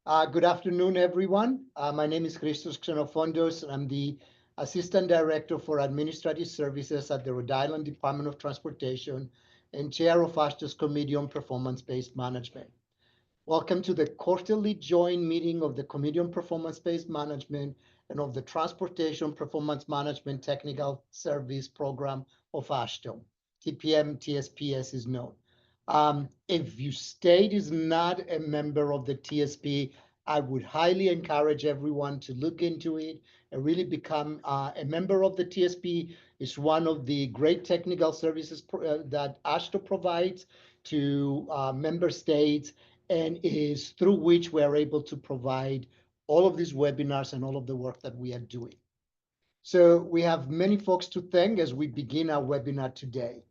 Good afternoon, everyone. My name is Christos Xenofondos, and I'm the Assistant Director for Administrative Services at the Rhode Island Department of Transportation and Chair of AASHTO's Committee on Performance-Based Management. Welcome to the quarterly joint meeting of the Committee on Performance-Based Management and of the Transportation Performance Management Technical Service Program of AASHTO, TPM, TSP as is known. If your state is not a member of the TSP, I would highly encourage everyone to look into it and really become a member of the TSP. It's one of the great technical services that AASHTO provides to member states, and is through which we are able to provide all of these webinars and all of the work that we are doing. So we have many folks to thank as we begin our webinar today.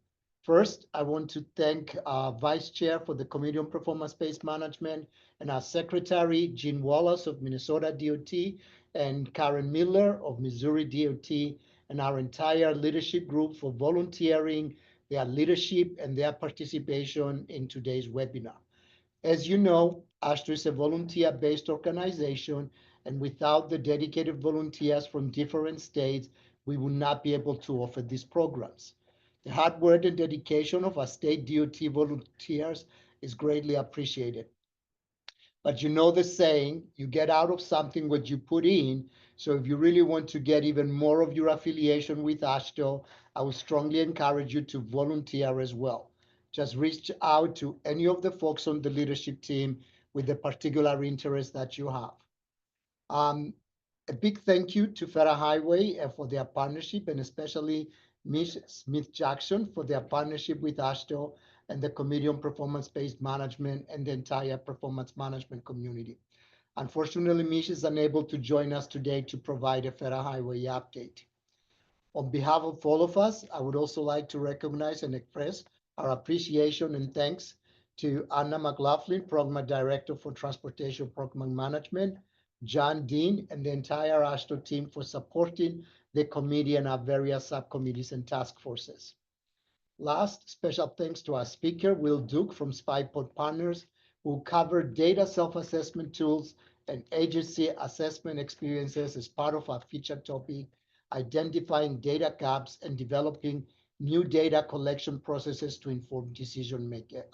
First, I want to thank our Vice Chair for the Committee on Performance-Based Management and our Secretary, Jean Wallace of Minnesota DOT, and Karen Miller of Missouri DOT, and our entire leadership group for volunteering, their leadership, and their participation in today's webinar. As you know, AASHTO is a volunteer-based organization, and without the dedicated volunteers from different states, we would not be able to offer these programs. The hard work and dedication of our state DOT volunteers is greatly appreciated. But you know the saying, you get out of something what you put in. So if you really want to get even more of your affiliation with AASHTO, I would strongly encourage you to volunteer as well. Just reach out to any of the folks on the leadership team with the particular interest that you have. A big thank you to Federal Highway for their partnership, and especially Ms. Smith-Jackson for their partnership with AASHTO and the Committee on Performance-Based Management and the entire performance management community. Unfortunately, Mish is unable to join us today to provide a Federal Highway update. On behalf of all of us, I would also like to recognize and express our appreciation and thanks to Anna McLaughlin, Program Director for Transportation Program Management, John Dean, and the entire AASHTO team for supporting the committee and our various subcommittees and task forces. Last, special thanks to our speaker, Will Duke from SpyPod Partners, who covered data self-assessment tools and agency assessment experiences as part of our featured topic, identifying data gaps and developing new data collection processes to inform decision making.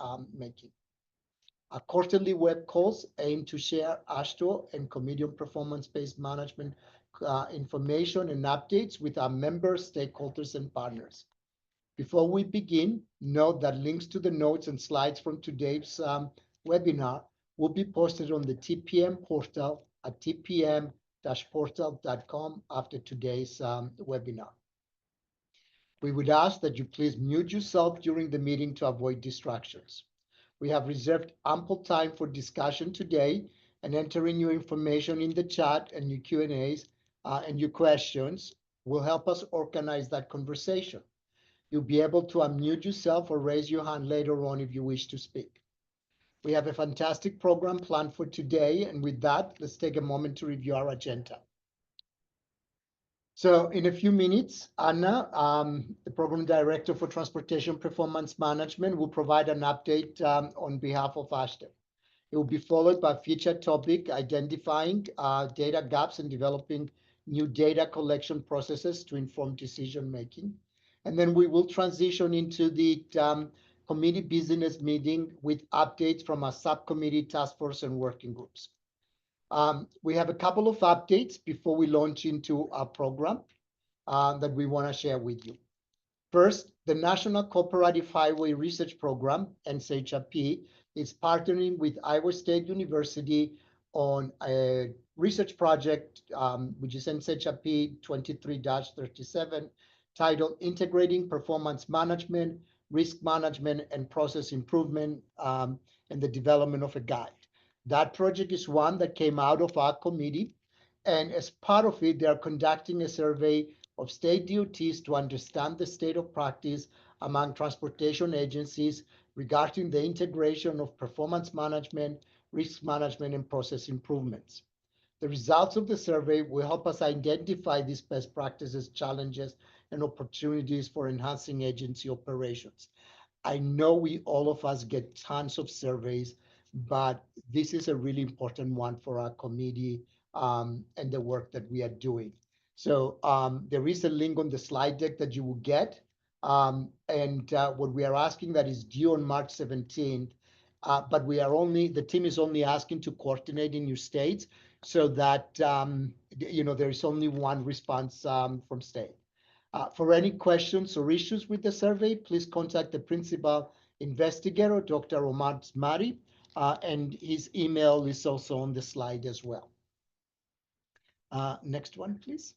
Our quarterly web calls aim to share AASHTO and Committee on Performance-Based Management information and updates with our members, stakeholders, and partners. Before we begin, note that links to the notes and slides from today's webinar will be posted on the TPM portal at tpm-portal.com after today's webinar. We would ask that you please mute yourself during the meeting to avoid distractions. We have reserved ample time for discussion today, and entering your information in the chat and your Q&As and your questions will help us organize that conversation. You'll be able to unmute yourself or raise your hand later on if you wish to speak. We have a fantastic program planned for today, and with that, let's take a moment to review our agenda. So in a few minutes, Anna, the Program Director for Transportation Performance Management, will provide an update on behalf of AASHTO. It will be followed by a featured topic, identifying data gaps and developing new data collection processes to inform decision making. And then we will transition into the committee business meeting with updates from our subcommittee, task force, and working groups. We have a couple of updates before we launch into our program that we want to share with you. First, the National Cooperative Highway Research Program, NCHRP, is partnering with Iowa State University on a research project, which is NCHRP 23-37, titled Integrating Performance Management, Risk Management, and Process Improvement, and the Development of a Guide. That project is one that came out of our committee, and as part of it, they are conducting a survey of state DOTs to understand the state of practice among transportation agencies regarding the integration of performance management, risk management, and process improvements. The results of the survey will help us identify these best practices, challenges, and opportunities for enhancing agency operations. I know all of us get tons of surveys, but this is a really important one for our committee and the work that we are doing. So there is a link on the slide deck that you will get. And what we are asking that is due on March 17th, but the team is only asking to coordinate in your states so that, there is only one response from state. For any questions or issues with the survey, please contact the principal investigator, Dr. Omar Smari, and his email is also on the slide as well. Next one, please.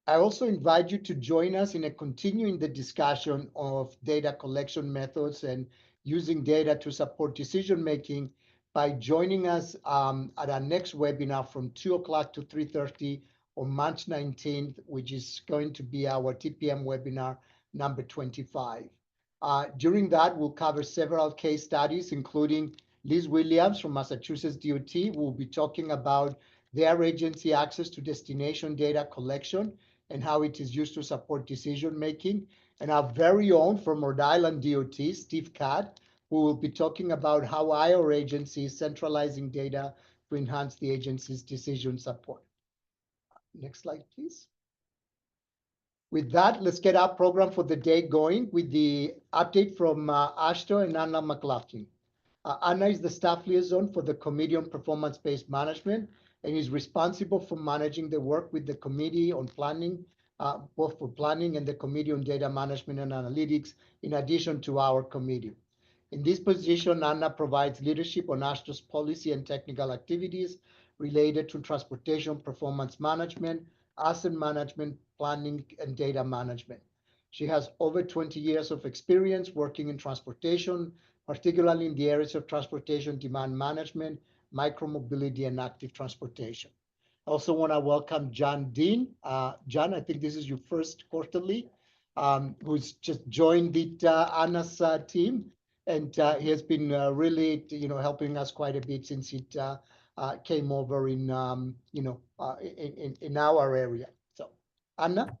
I also invite you to join us in continuing the discussion of data collection methods and using data to support decision-making by joining us at our next webinar from 2 o'clock to 3:30 on March 19th, which is going to be our TPM webinar number 25. During that, we'll cover several case studies, including Liz Williams from Massachusetts DOT, who will be talking about their agency access to destination data collection and how it is used to support decision-making. And our very own from Rhode Island DOT, Steve Catt, who will be talking about how our agency is centralizing data to enhance the agency's decision support. Next slide, please. With that, let's get our program for the day going with the update from AASHTO and Anna McLaughlin. Anna is the staff liaison for the Committee on Performance-Based Management and is responsible for managing the work with the Committee on Planning, both for planning and the Committee on Data Management and Analytics, in addition to our committee. In this position, Anna provides leadership on AASHTO's policy and technical activities related to transportation performance management, asset management, planning, and data management. She has over 20 years of experience working in transportation, particularly in the areas of transportation demand management, micromobility, and active transportation. I also want to welcome John Dean. John, I think this is your first quarterly, who's just joined the Anna's team. And he has been really, helping us quite a bit since it came over in, in our area. So, Anna.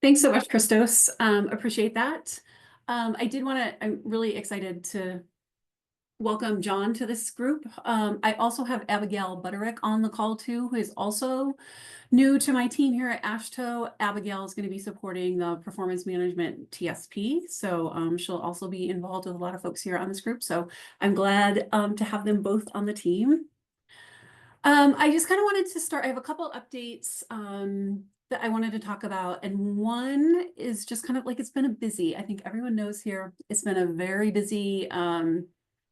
Thanks so much, Christos. Appreciate that. I'm really excited to welcome John to this group. I also have Abigail Butterick on the call too, who is also new to my team here at AASHTO. Abigail is going to be supporting the performance management TSP. So she'll also be involved with a lot of folks here on this group. So I'm glad to have them both on the team. I just kind of wanted to start. I have a couple updates that I wanted to talk about. And one is just kind of like, it's been I think everyone knows here, it's been a very busy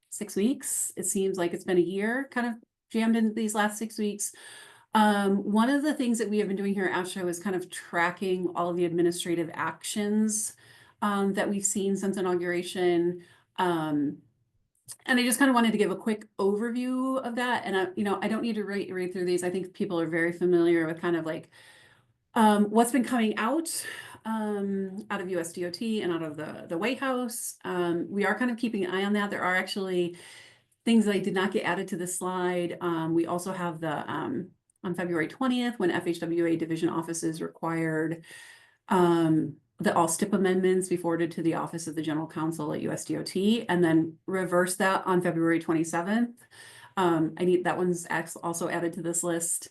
6 weeks. It seems like it's been a year kind of jammed into these last 6 weeks. One of the things that we have been doing here at AASHTO is kind of tracking all of the administrative actions that we've seen since inauguration. And I just kind of wanted to give a quick overview of that. And I don't need to read through these. I think people are very familiar with kind of like what's been coming out of USDOT and out of the White House. We are kind of keeping an eye on that. There are actually things that I did not get added to the slide. We also have the on February 20th, when FHWA division offices required that all STIP amendments be forwarded to the Office of the General Counsel at USDOT, and then reverse that on February 27th. That one's also added to this list.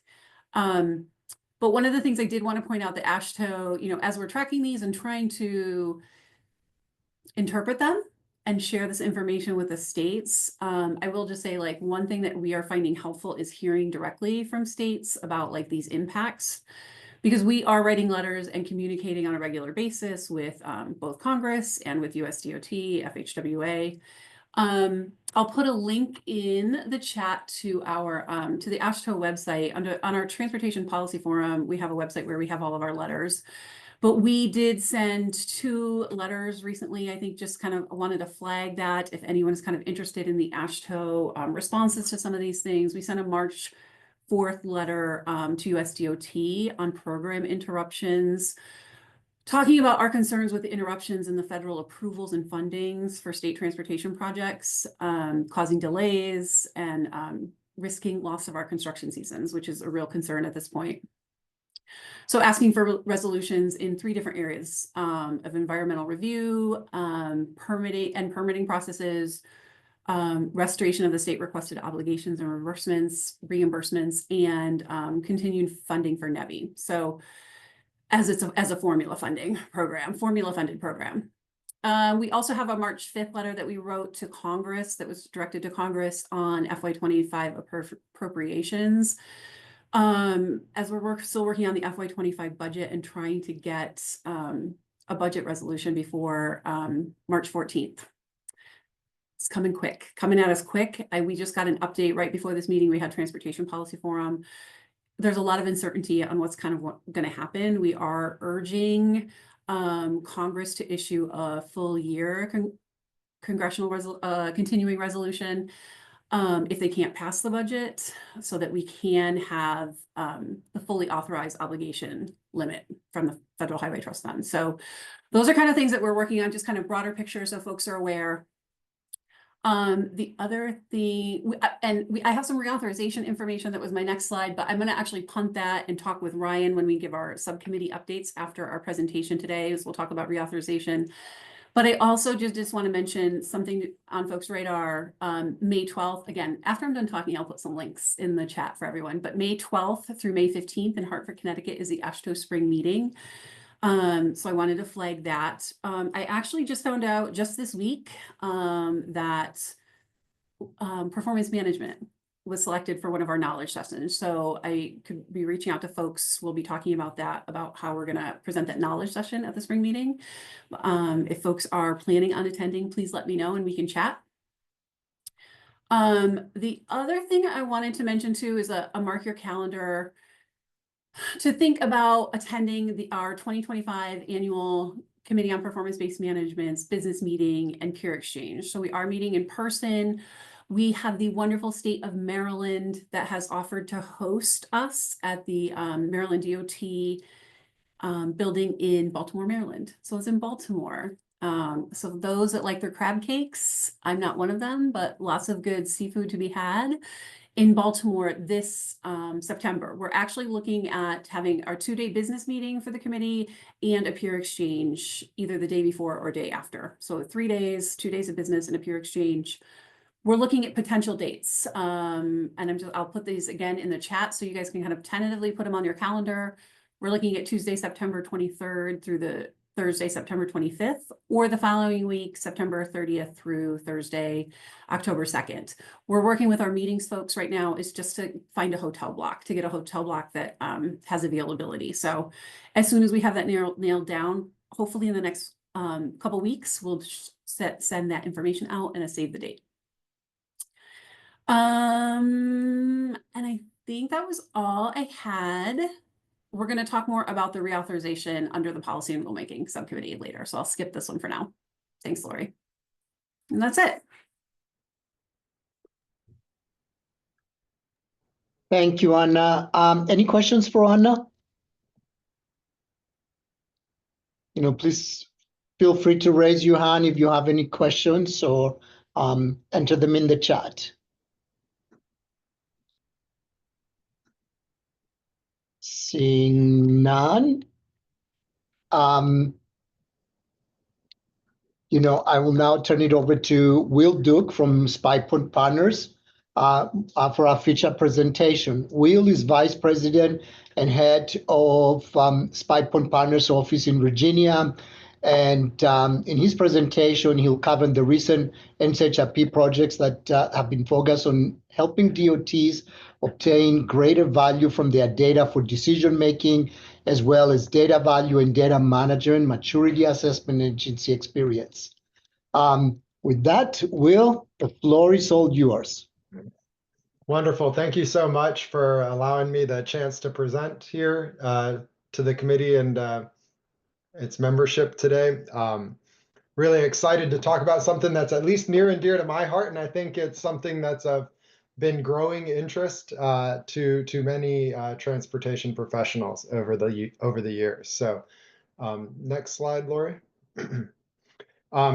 But one of the things I did want to point out that AASHTO, as we're tracking these and trying to interpret them and share this information with the states, I will just say, like, one thing that we are finding helpful is hearing directly from states about like these impacts, because we are writing letters and communicating on a regular basis with both Congress and with USDOT, FHWA. I'll put a link in the chat to our to the AASHTO website. On our Transportation Policy Forum, we have a website where we have all of our letters. But we did send 2 letters recently. I think just kind of wanted to flag that if anyone is kind of interested in the AASHTO responses to some of these things. We sent a March 4th letter to USDOT on program interruptions, talking about our concerns with the interruptions in the federal approvals and fundings for state transportation projects, causing delays and risking loss of our construction seasons, which is a real concern at this point. So asking for resolutions in 3 different areas of environmental review, permitting processes, restoration of the state requested obligations and reimbursements, and continued funding for NEVI. So as a formula funded program. We also have a March 5th letter that we wrote to Congress that was directed to Congress on FY25 appropriations. As we're still working on the FY25 budget and trying to get a budget resolution before March 14th. It's coming at us quick. We just got an update right before this meeting. We had Transportation Policy Forum. There's a lot of uncertainty on what's going to happen. We are urging Congress to issue a full year congressional continuing resolution if they can't pass the budget, so that we can have the fully authorized obligation limit from the Federal Highway Trust Fund. So those are kind of things that we're working on, just kind of broader picture so folks are aware. The other thing, I have some reauthorization information that was my next slide, but I'm going to actually punt that and talk with Ryan when we give our subcommittee updates after our presentation today, as we'll talk about reauthorization. But I also just want to mention something on folks' radar. May 12th, again, after I'm done talking, I'll put some links in the chat for everyone, but May 12th through May 15th in Hartford, Connecticut is the AASHTO Spring Meeting. So I wanted to flag that. I actually just found out just this week that performance management was selected for one of our knowledge sessions. So I could be reaching out to folks. We'll be talking about that, about how we're going to present that knowledge session at the spring meeting. If folks are planning on attending, please let me know and we can chat. The other thing I wanted to mention too is a mark your calendar to think about attending our 2025 annual Committee on Performance-Based Management's business meeting and peer exchange. So we are meeting in person. We have the wonderful state of Maryland that has offered to host us at the Maryland DOT building in Baltimore, Maryland. So it's in Baltimore. So those that like their crab cakes, I'm not one of them, but lots of good seafood to be had. In Baltimore this September. We're actually looking at having our 2-day business meeting for the committee and a peer exchange either the day before or day after. So 3 days, 2 days of business and a peer exchange. We're looking at potential dates. And I'll put these again in the chat so you guys can kind of tentatively put them on your calendar. We're looking at Tuesday, September 23rd through the Thursday, September 25th, or the following week, September 30th through Thursday, October 2nd. We're working with our meetings folks right now is just to find a hotel block, to get a hotel block that has availability. So as soon as we have that nailed down, hopefully in the next couple weeks, we'll send that information out and a save the date. And I think that was all I had. We're going to talk more about the reauthorization under the policy and rulemaking subcommittee later. So I'll skip this one for now. Thanks, Lori. And that's it. Thank you, Anna. Any questions for Anna? Please feel free to raise your hand if you have any questions or enter them in the chat. Seeing none. I will now turn it over to Will Duke from SpyPoint Partners for our featured presentation. Will is Vice President and Head of SpyPoint Partners Office in Virginia. And in his presentation, he'll cover the recent NCHRP projects that have been focused on helping DOTs obtain greater value from their data for decision-making, as well as data value and data management, maturity assessment, and agency experience. With that, Will, the floor is all yours. Wonderful. Thank you so much for allowing me the chance to present here to the committee and its membership today. Really excited to talk about something that's at least near and dear to my heart, and I think it's something that's of been growing interest to many transportation professionals over the years. So next slide, Lori.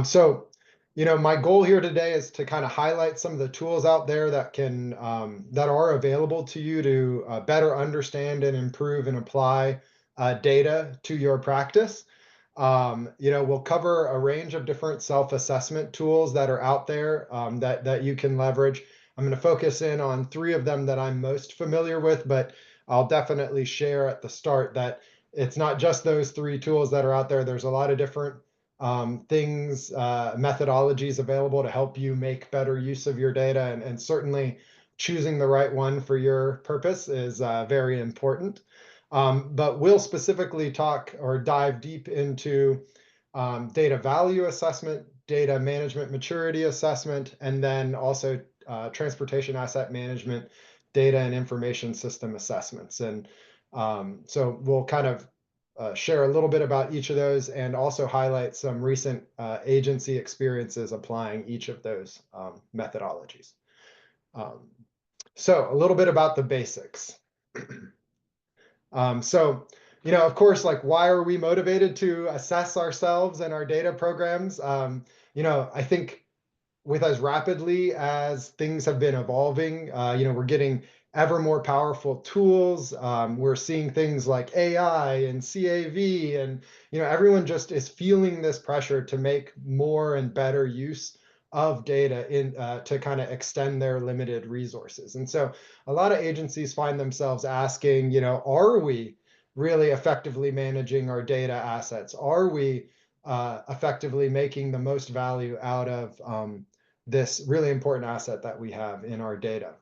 So my goal here today is to kind of highlight some of the tools out there that that are available to you to better understand and improve and apply data to your practice. We'll cover a range of different self-assessment tools that are out there that you can leverage. I'm going to focus in on 3 of them that I'm most familiar with, but I'll definitely share at the start that it's not just those 3 tools that are out there. There's a lot of different things, methodologies available to help you make better use of your data, and certainly choosing the right one for your purpose is very important. But we'll specifically talk or dive deep into data value assessment, data management maturity assessment, and then also transportation asset management, data and information system assessments. And so we'll kind of share a little bit about each of those and also highlight some recent agency experiences applying each of those methodologies. So a little bit about the basics. Of course, like, why are we motivated to assess ourselves and our data programs? I think with as rapidly as things have been evolving, we're getting ever more powerful tools. We're seeing things like AI and CAV, and everyone just is feeling this pressure to make more and better use of data to kind of extend their limited resources. And so a lot of agencies find themselves asking, are we really effectively managing our data assets? Are we effectively making the most value out of this really important asset that we have in our data?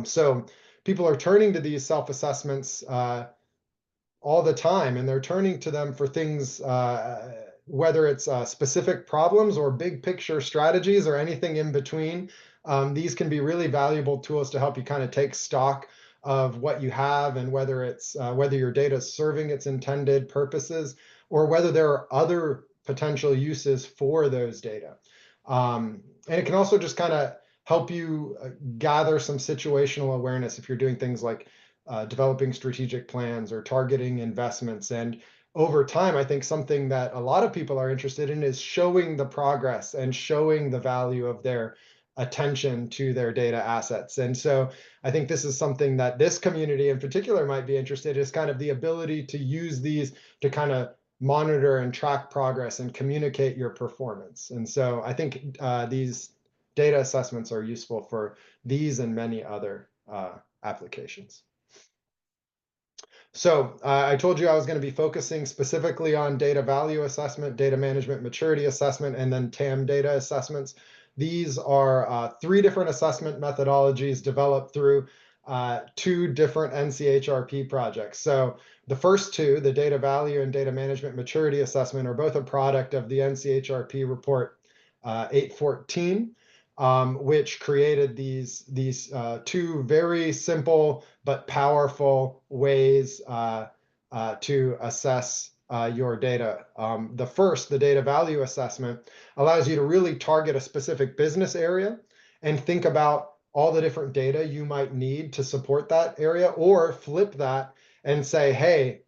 So people are turning to these self-assessments all the time, and they're turning to them for things, whether it's specific problems or big picture strategies or anything in between. These can be really valuable tools to help you kind of take stock of what you have, and whether your data is serving its intended purposes, or whether there are other potential uses for those data. And it can also just kind of help you gather some situational awareness if you're doing things like developing strategic plans or targeting investments. And over time, I think something that a lot of people are interested in is showing the progress and showing the value of their attention to their data assets. And so I think this is something that this community in particular might be interested in, is kind of the ability to use these to kind of monitor and track progress and communicate your performance. And so I think these data assessments are useful for these and many other applications. So I told you I was going to be focusing specifically on data value assessment, data management maturity assessment, and then TAM data assessments. These are 3 different assessment methodologies developed through 2 different NCHRP projects. So the first 2, the data value and data management maturity assessment, are both a product of the NCHRP report 814. Which created these 2 very simple but powerful ways to assess your data. The first, the data value assessment, allows you to really target a specific business area and think about all the different data you might need to support that area, or flip that and say, hey,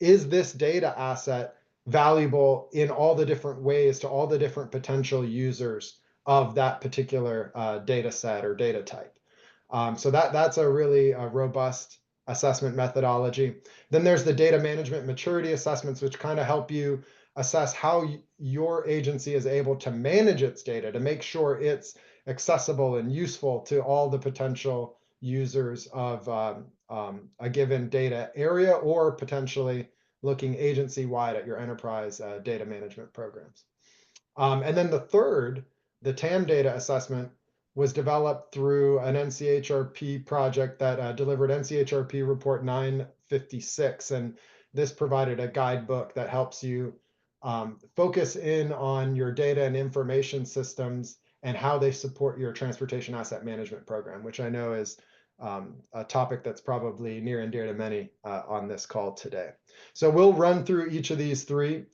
is this data asset valuable in all the different ways to all the different potential users of that particular data set or data type? So that's a really robust assessment methodology. Then there's the data management maturity assessments, which kind of help you assess how your agency is able to manage its data to make sure it's accessible and useful to all the potential users of a given data area, or potentially looking agency-wide at your enterprise data management programs. And then the third, the TAM data assessment, was developed through an NCHRP project that delivered NCHRP report 956. And this provided a guidebook that helps you focus in on your data and information systems and how they support your transportation asset management program, which I know is a topic that's probably near and dear to many on this call today. So we'll run through each of these 3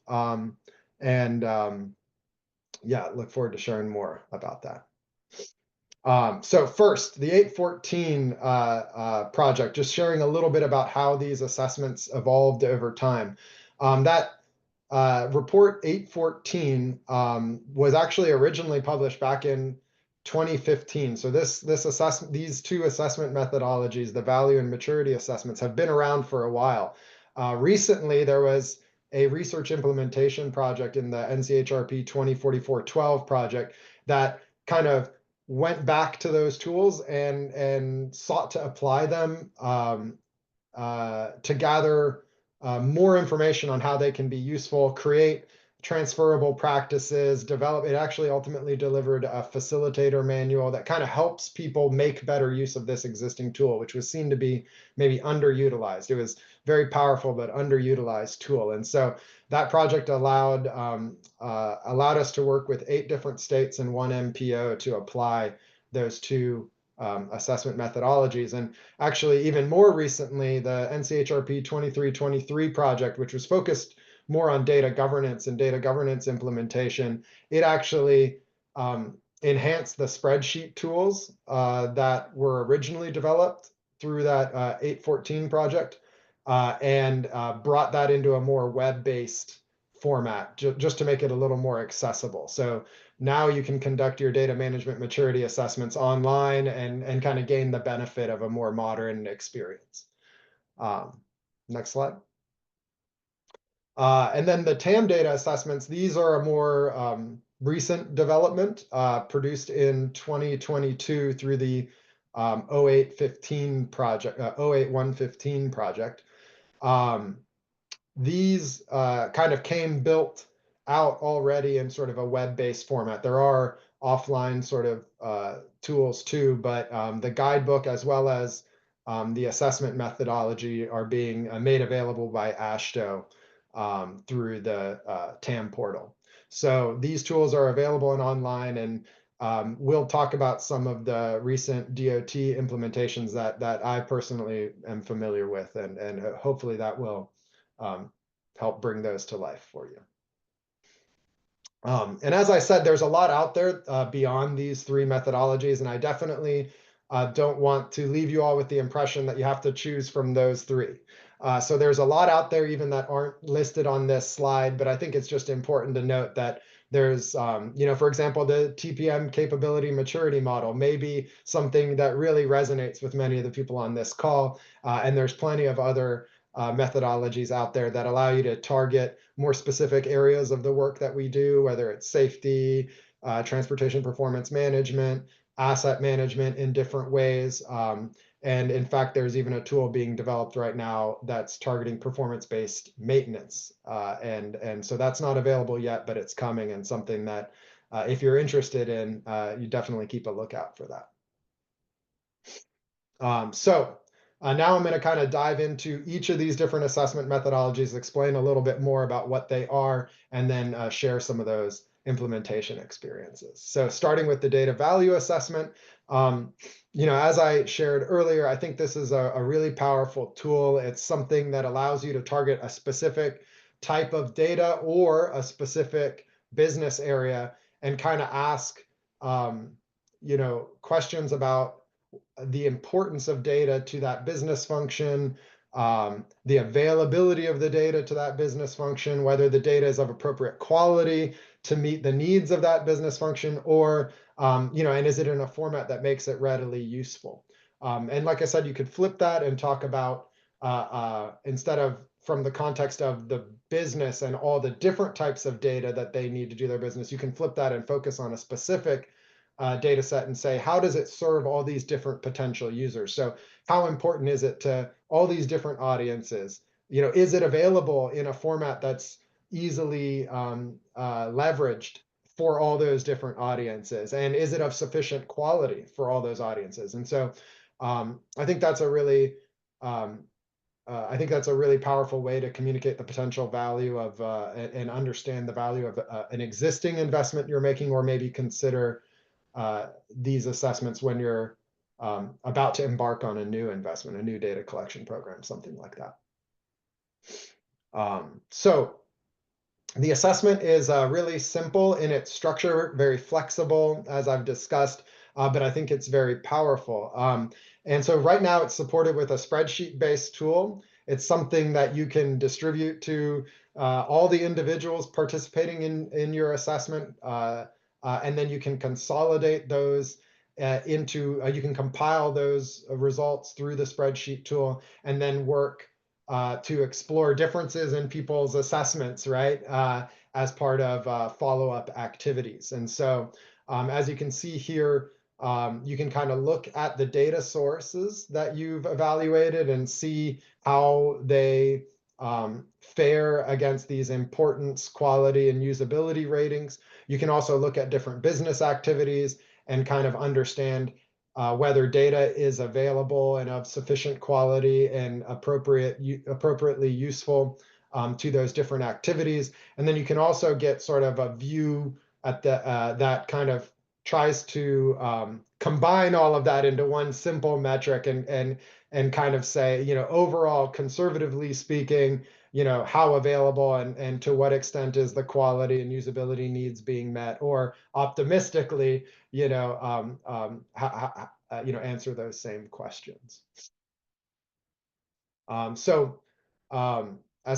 yeah, look forward to sharing more about that. So first, the 814 project, just sharing a little bit about how these assessments evolved over time. That report 814 was actually originally published back in 2015. So these 2 assessment methodologies, the value and maturity assessments, have been around for a while. Recently, there was a research implementation project in the NCHRP 2044-12 project that kind of went back to those tools and sought to apply them to gather more information on how they can be useful, create transferable practices, develop. It actually ultimately delivered a facilitator manual that kind of helps people make better use of this existing tool, which was seen to be maybe underutilized. It was very powerful but underutilized tool. And so that project allowed us to work with 8 different states and 1 MPO to apply those 2 assessment methodologies. And actually, even more recently, the NCHRP 2323 project, which was focused more on data governance and data governance implementation, it actually enhanced the spreadsheet tools that were originally developed through that 814 project and brought that into a more web-based format just to make it a little more accessible. So now you can conduct your data management maturity assessments online and kind of gain the benefit of a more modern experience. Next slide. And then the TAM data assessments, these are a more recent development produced in 2022 through the 0815 project, 08115 project. These kind of came built out already in sort of a web-based format. There are offline sort of tools too, but the guidebook as well as the assessment methodology are being made available by AASHTO through the TAM portal. So these tools are available and online, and we'll talk about some of the recent DOT implementations that I personally am familiar with, and hopefully that will help bring those to life for you. And as I said, there's a lot out there beyond these 3 methodologies, and I definitely don't want to leave you all with the impression that you have to choose from those 3. So there's a lot out there even that aren't listed on this slide, but I think it's just important to note that there's, for example, the TPM capability maturity model may be something that really resonates with many of the people on this call, and there's plenty of other methodologies out there that allow you to target more specific areas of the work that we do, whether it's safety, transportation performance management, asset management in different ways. And in fact, there's even a tool being developed right now that's targeting performance-based maintenance. And so that's not available yet, but it's coming, and something that if you're interested in, you definitely keep a lookout for that. Now I'm going to kind of dive into each of these different assessment methodologies, explain a little bit more about what they are, and then share some of those implementation experiences. So starting with the data value assessment, as I shared earlier, I think this is a really powerful tool. It's something that allows you to target a specific type of data or a specific business area and kind of ask, questions about the importance of data to that business function, the availability of the data to that business function, whether the data is of appropriate quality to meet the needs of that business function, or, and is it in a format that makes it readily useful? And like I said, you could flip that and talk about, instead of from the context of the business and all the different types of data that they need to do their business, you can flip that and focus on a specific data set and say, how does it serve all these different potential users? So how important is it to all these different audiences? Is it available in a format that's easily leveraged for all those different audiences? And is it of sufficient quality for all those audiences? And so I think that's a really powerful way to communicate the potential value of and understand the value of an existing investment you're making, or maybe consider these assessments when you're about to embark on a new investment, a new data collection program, something like that. So the assessment is really simple in its structure, very flexible, as I've discussed, but I think it's very powerful. And so right now it's supported with a spreadsheet-based tool. It's something that you can distribute to all the individuals participating in your assessment, and then you can consolidate those you can compile those results through the spreadsheet tool, and then work to explore differences in people's assessments, right, as part of follow-up activities. And so as you can see here, you can kind of look at the data sources that you've evaluated and see how they fare against these importance, quality, and usability ratings. You can also look at different business activities and kind of understand whether data is available and of sufficient quality and appropriately useful to those different activities. And then you can also get sort of a view at that kind of tries to combine all of that into one simple metric and kind of say, overall, conservatively speaking, how available and to what extent is the quality and usability needs being met, or optimistically, answer those same questions. As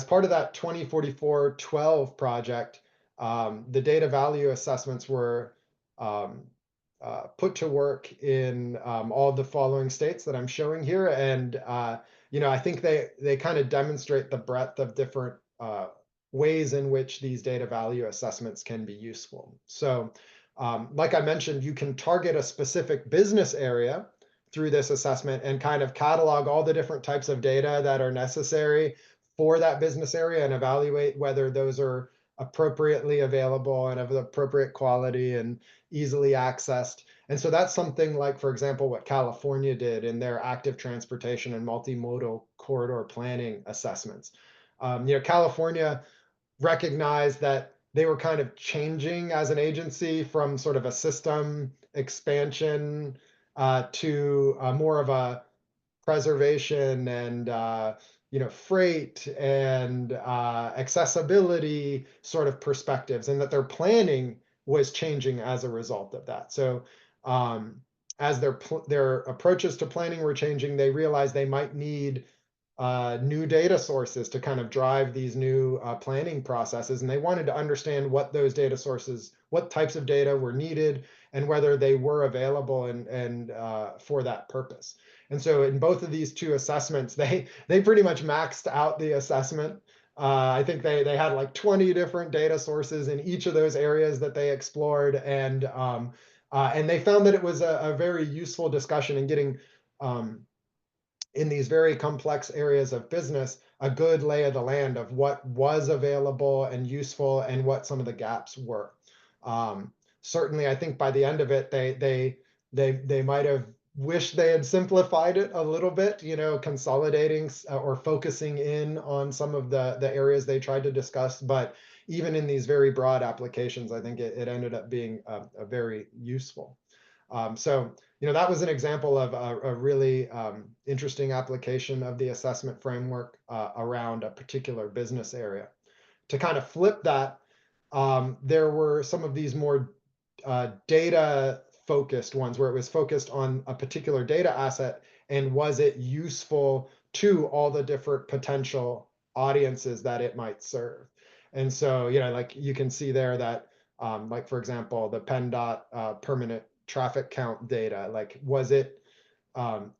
part of that 2044-12 project, the data value assessments were put to work in all the following states that I'm showing here. And, I think they kind of demonstrate the breadth of different ways in which these data value assessments can be useful. So like I mentioned, you can target a specific business area through this assessment and kind of catalog all the different types of data that are necessary for that business area and evaluate whether those are appropriately available and of the appropriate quality and easily accessed. And so that's something like, for example, what California did in their active transportation and multimodal corridor planning assessments. California recognized that they were kind of changing as an agency from sort of a system expansion to more of a preservation and freight and accessibility sort of perspectives, and that their planning was changing as a result of that. So as their approaches to planning were changing, they realized they might need new data sources to kind of drive these new planning processes. And they wanted to understand what those data sources, what types of data were needed, and whether they were available and for that purpose. And so in both of these two assessments, they pretty much maxed out the assessment. I think they had like 20 different data sources in each of those areas that they explored. And they found that it was a very useful discussion in getting in these very complex areas of business, a good lay of the land of what was available and useful and what some of the gaps were. Certainly, I think by the end of it, they might have wished they had simplified it a little bit, consolidating or focusing in on some of the areas they tried to discuss. But even in these very broad applications, I think it ended up being a very useful. So that was an example of a really interesting application of the assessment framework around a particular business area. To kind of flip that, there were some of these more data-focused ones where it was focused on a particular data asset and was it useful to all the different potential audiences that it might serve. And so, like you can see there that, like, for example, the PennDOT permanent traffic count data, like was it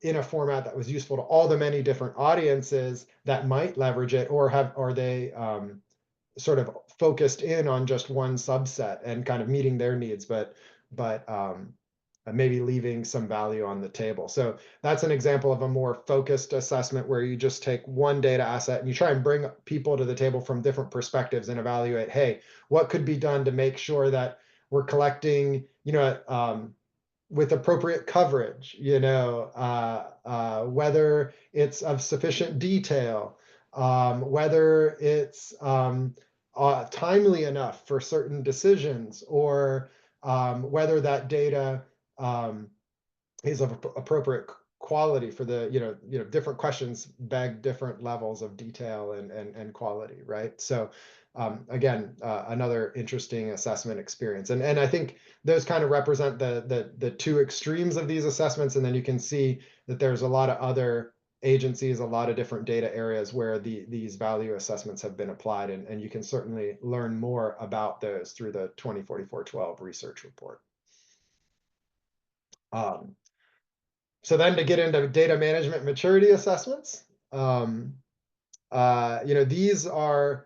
in a format that was useful to all the many different audiences that might leverage it, or are they sort of focused in on just one subset and kind of meeting their needs, but maybe leaving some value on the table. So that's an example of a more focused assessment where you just take one data asset and you try and bring people to the table from different perspectives and evaluate, hey, what could be done to make sure that we're collecting, with appropriate coverage, whether it's of sufficient detail, whether it's timely enough for certain decisions, or whether that data is of appropriate quality for the, different questions beg different levels of detail and quality, right? So again, another interesting assessment experience. And I think those kind of represent the two extremes of these assessments. And then you can see that there's a lot of other agencies, a lot of different data areas where these value assessments have been applied. And you can certainly learn more about those through the 2044-12 research report. So then to get into data management maturity assessments, these are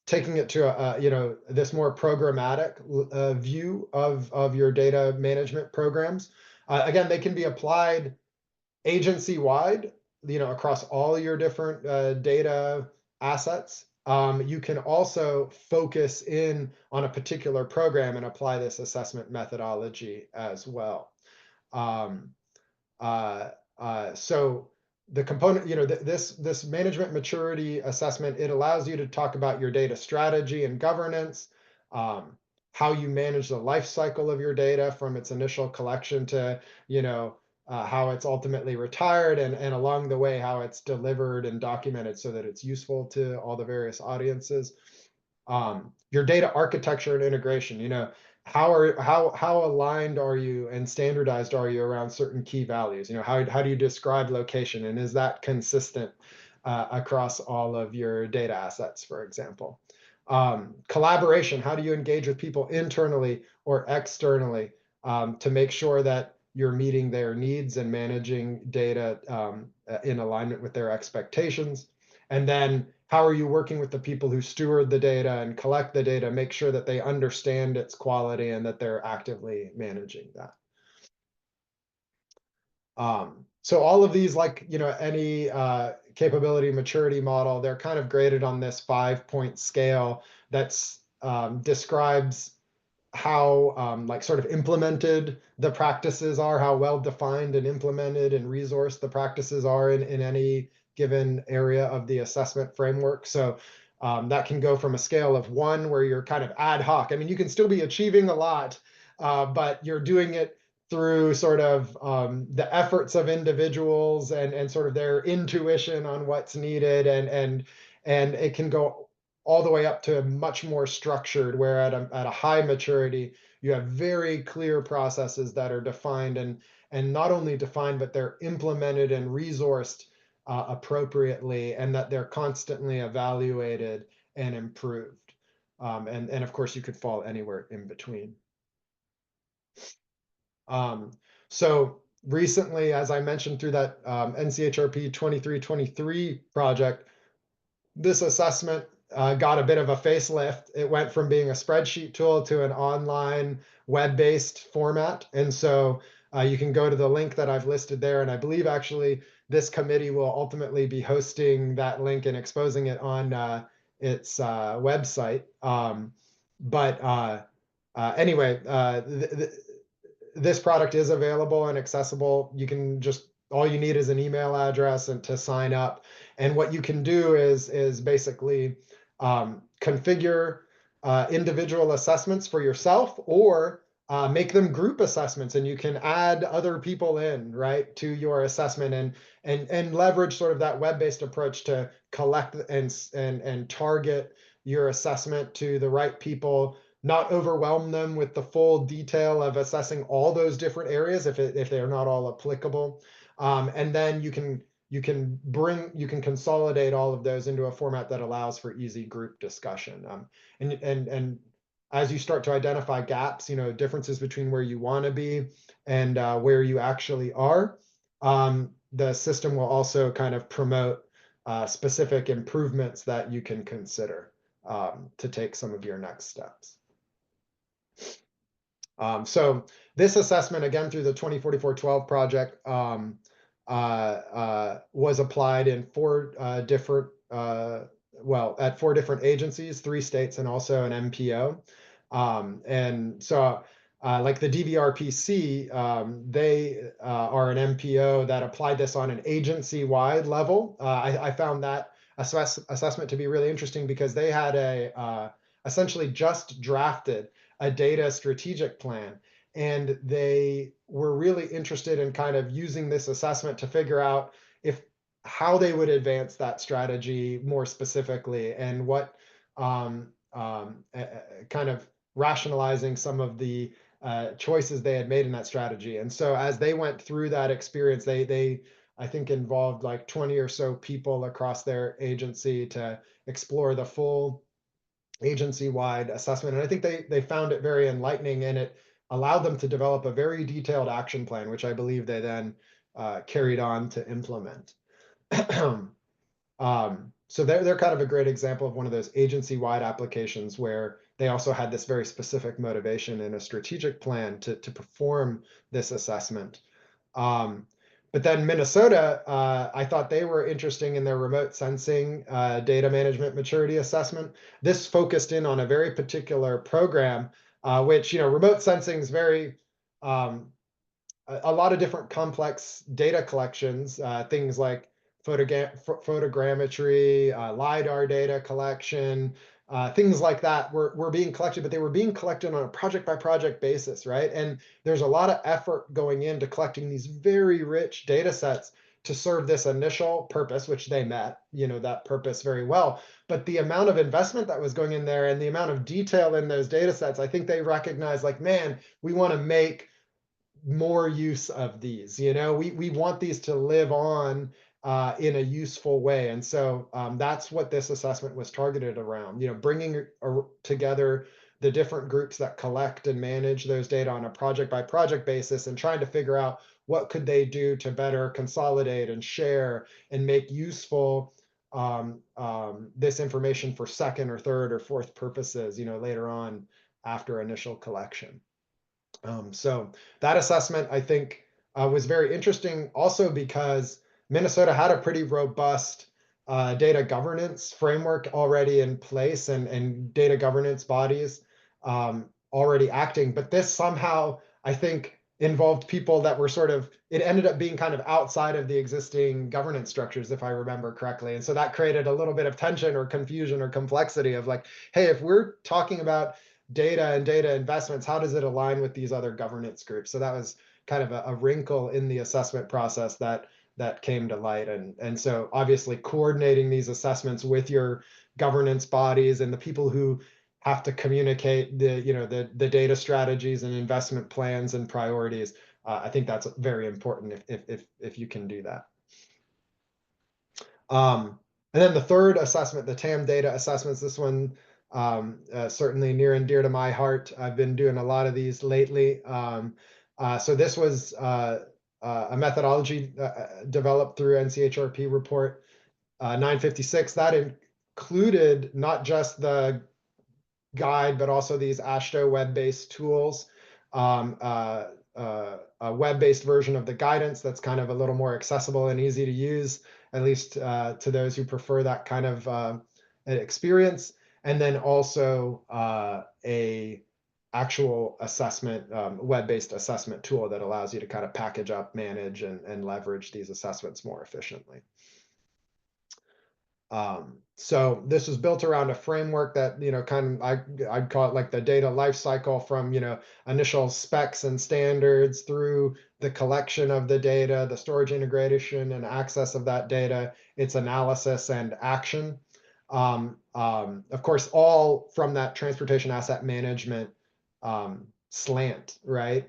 taking it to this more programmatic view of your data management programs. Again, they can be applied agency-wide, across all your different data assets. You can also focus in on a particular program and apply this assessment methodology as well. So the component, this management maturity assessment, it allows you to talk about your data strategy and governance, how you manage the life cycle of your data from its initial collection to, how it's ultimately retired, and along the way, how it's delivered and documented so that it's useful to all the various audiences. Your data architecture and integration, how aligned are you and standardized are you around certain key values? How do you describe location, and is that consistent across all of your data assets, for example? Collaboration, how do you engage with people internally or externally to make sure that you're meeting their needs and managing data in alignment with their expectations? And then how are you working with the people who steward the data and collect the data, make sure that they understand its quality and that they're actively managing that? So all of these, like, any capability maturity model, they're kind of graded on this 5-point scale that's describes how like sort of implemented the practices are, how well defined and implemented and resourced the practices are in any given area of the assessment framework. So that can go from a scale of 1, where you're kind of ad hoc. I mean, you can still be achieving a lot, but you're doing it through sort of the efforts of individuals and sort of their intuition on what's needed, and it can go all the way up to much more structured, where at a high maturity, you have very clear processes that are defined, and not only defined, but they're implemented and resourced appropriately, and that they're constantly evaluated and improved. And of course, you could fall anywhere in between. So recently, as I mentioned, through that NCHRP 2323 project, this assessment got a bit of a facelift. It went from being a spreadsheet tool to an online web-based format. And so you can go to the link that I've listed there. And I believe actually this committee will ultimately be hosting that link and exposing it on its website. Anyway, this product is available and accessible. You can just, all you need is an email address and to sign up. And what you can do is basically configure individual assessments for yourself, or make them group assessments, and you can add other people in, right, to your assessment, and leverage sort of that web-based approach to collect and target your assessment to the right people, not overwhelm them with the full detail of assessing all those different areas if they're not all applicable. And then you can consolidate all of those into a format that allows for easy group discussion. And as you start to identify gaps, differences between where you want to be and where you actually are, the system will also kind of promote specific improvements that you can consider to take some of your next steps. So this assessment, again, through the 2044-12 project, was applied in 4 different, at 4 different agencies, 3 states, and also an MPO. And so like the DVRPC, they are an MPO that applied this on an agency-wide level. I found that assessment to be really interesting because they had essentially just drafted a data strategic plan, and they were really interested in kind of using this assessment to figure out how they would advance that strategy more specifically, and what kind of rationalizing some of the choices they had made in that strategy. And so as they went through that experience, they I think involved like 20 or so people across their agency to explore the full agency-wide assessment. And I think they found it very enlightening, and it allowed them to develop a very detailed action plan, which I believe they then carried on to implement. So they're kind of a great example of one of those agency-wide applications where they also had this very specific motivation and a strategic plan to perform this assessment. But then Minnesota, I thought they were interesting in their remote sensing data management maturity assessment. This focused in on a very particular program, which, remote sensing is very, a lot of different complex data collections, things like photogrammetry, LiDAR data collection, things like that were being collected, but they were being collected on a project by project basis, right? And there's a lot of effort going into collecting these very rich data sets to serve this initial purpose, which they met, that purpose very well. But the amount of investment that was going in there and the amount of detail in those data sets, I think they recognized like, man, we want to make more use of these. We want these to live on in a useful way. And so that's what this assessment was targeted around, bringing together the different groups that collect and manage those data on a project by project basis and trying to figure out what could they do to better consolidate and share and make useful this information for second or third or fourth purposes, later on after initial collection. So that assessment, I think, was very interesting also because Minnesota had a pretty robust data governance framework already in place and data governance bodies already acting. But this somehow, I think, involved people that were it ended up being kind of outside of the existing governance structures, if I remember correctly. And so that created a little bit of tension or confusion or complexity of like, hey, if we're talking about data and data investments, how does it align with these other governance groups? So that was kind of a wrinkle in the assessment process that came to light. And so obviously coordinating these assessments with your governance bodies and the people who have to communicate the data strategies and investment plans and priorities. I think that's very important if you can do that. And then the third assessment, the TAM data assessments, this one certainly near and dear to my heart. I've been doing a lot of these lately. So this was a methodology developed through NCHRP report 956. That included not just the guide, but also these AASHTO web-based tools, a web-based version of the guidance that's kind of a little more accessible and easy to use, at least to those who prefer that kind of experience. And then also a actual assessment, web-based assessment tool that allows you to kind of package up, manage, and leverage these assessments more efficiently. So this was built around a framework that, kind of, I'd call it like the data lifecycle from, initial specs and standards through the collection of the data, the storage integration and access of that data, its analysis and action. Of course, all from that transportation asset management slant, right?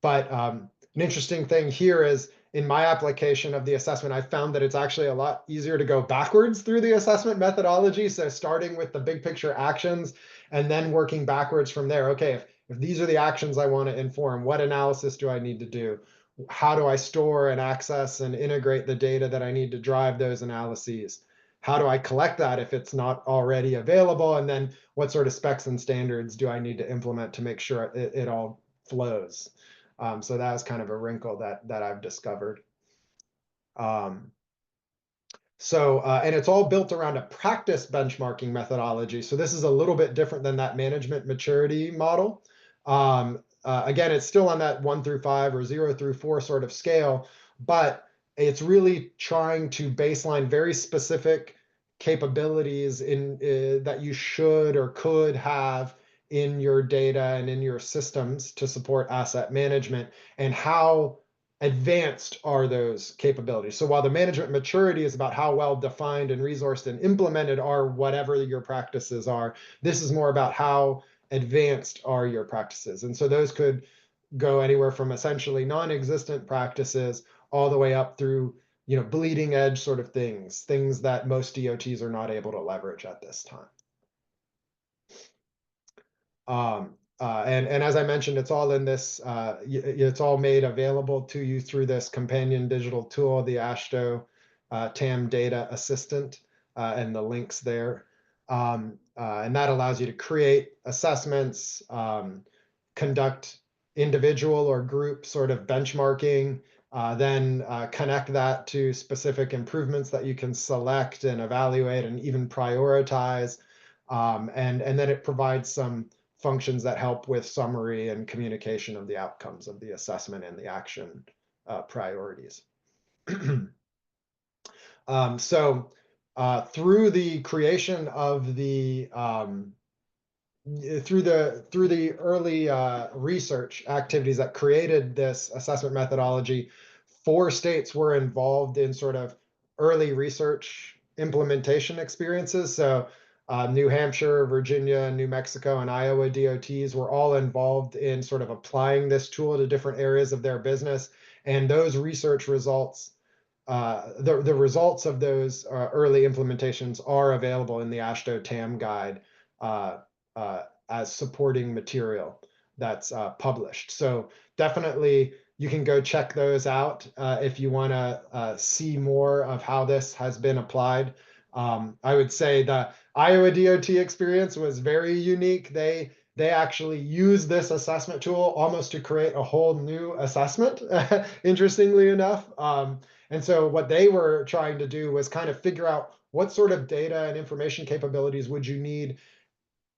But an interesting thing here is, in my application of the assessment, I found that it's actually a lot easier to go backwards through the assessment methodology. So starting with the big picture actions and then working backwards from there. Okay, if these are the actions I want to inform, what analysis do I need to do? How do I store and access and integrate the data that I need to drive those analyses? How do I collect that if it's not already available? And then what sort of specs and standards do I need to implement to make sure it all flows? So that was kind of a wrinkle that I've discovered. And it's all built around a practice benchmarking methodology. So this is a little bit different than that management maturity model. Again, it's still on that 1 through 5 or 0 through 4 sort of scale, but it's really trying to baseline very specific capabilities that you should or could have in your data and in your systems to support asset management, and how advanced are those capabilities. So while the management maturity is about how well defined and resourced and implemented are whatever your practices are, this is more about how advanced are your practices. And so those could go anywhere from essentially non-existent practices all the way up through bleeding edge sort of things that most DOTs are not able to leverage at this time. And as I mentioned, it's all in this, it's all made available to you through this companion digital tool, the AASHTO TAM Data Assistant and the links there. And that allows you to create assessments, conduct individual or group sort of benchmarking, then connect that to specific improvements that you can select and evaluate and even prioritize. And then it provides some functions that help with summary and communication of the outcomes of the assessment and the action priorities. So through the creation of the through the early research activities that created this assessment methodology, 4 states were involved in sort of early research implementation experiences. So New Hampshire, Virginia, New Mexico, and Iowa DOTs were all involved in sort of applying this tool to different areas of their business. And those research results, the results of those early implementations are available in the AASHTO TAM guide as supporting material that's published. So definitely you can go check those out if you want to see more of how this has been applied. I would say the Iowa DOT experience was very unique. They actually use this assessment tool almost to create a whole new assessment, interestingly enough. And so what they were trying to do was kind of figure out what sort of data and information capabilities would you need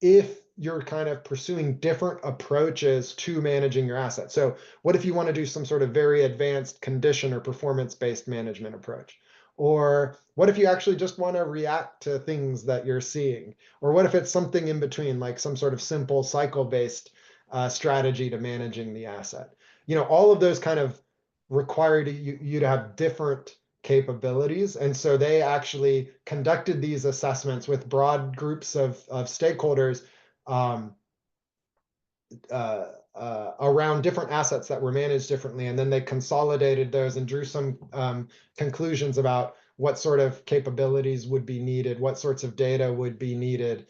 if you're kind of pursuing different approaches to managing your assets. So what if you want to do some sort of very advanced condition or performance-based management approach? Or what if you actually just want to react to things that you're seeing? Or what if it's something in between, like some sort of simple cycle-based strategy to managing the asset? You know, all of those kind of require you to have different capabilities. And so they actually conducted these assessments with broad groups of stakeholders around different assets that were managed differently. And then they consolidated those and drew some conclusions about what sort of capabilities would be needed, what sorts of data would be needed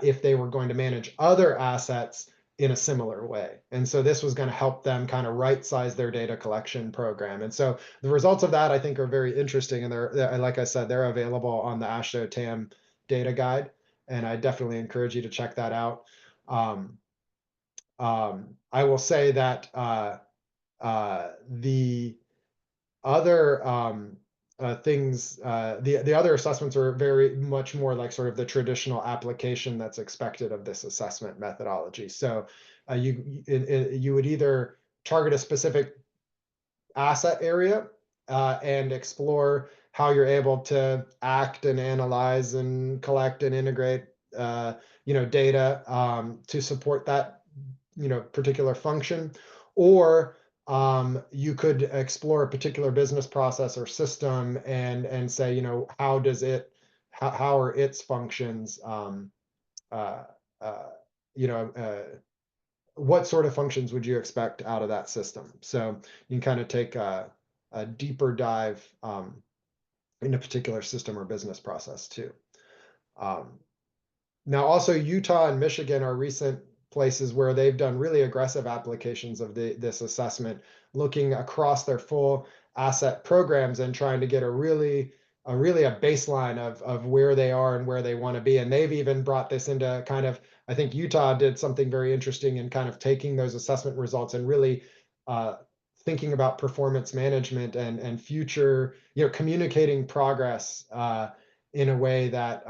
if they were going to manage other assets in a similar way. And so this was going to help them kind of right size their data collection program. And so the results of that I think are very interesting. And they're like I said, they're available on the AASHTO TAM data guide. And I definitely encourage you to check that out. I will say that the other things, the other assessments are very much more like sort of the traditional application that's expected of this assessment methodology. So you would either target a specific asset area and explore how you're able to act and analyze and collect and integrate data to support that particular function, or you could explore a particular business process or system and say, how are its functions, what sort of functions would you expect out of that system? So you can kind of take a deeper dive in a particular system or business process too. Now also Utah and Michigan are recent places where they've done really aggressive applications of this assessment, looking across their full asset programs and trying to get a baseline of where they are and where they want to be. And they've even brought this into kind of, I think Utah did something very interesting in kind of taking those assessment results and really thinking about performance management and future, communicating progress in a way that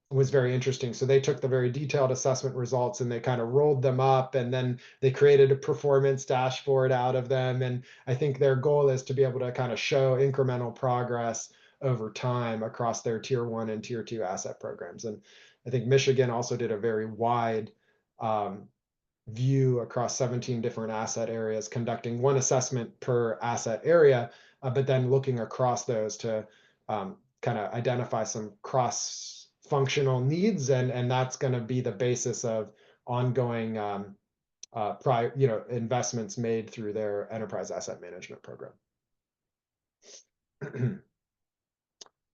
was very interesting. So they took the very detailed assessment results and they kind of rolled them up, and then they created a performance dashboard out of them. And I think their goal is to be able to kind of show incremental progress over time across their tier 1 and tier 2 asset programs. And I think Michigan also did a very wide view across 17 different asset areas, conducting one assessment per asset area, but then looking across those to kind of identify some cross-functional needs, and that's going to be the basis of ongoing investments made through their enterprise asset management program.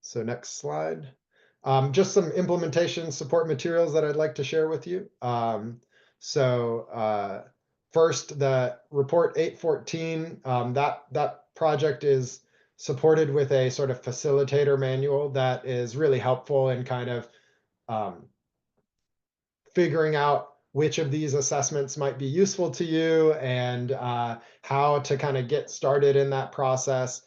So next slide. Just some implementation support materials that I'd like to share with you. First, the report 814, that project is supported with a sort of facilitator manual that is really helpful in kind of figuring out which of these assessments might be useful to you and how to kind of get started in that process,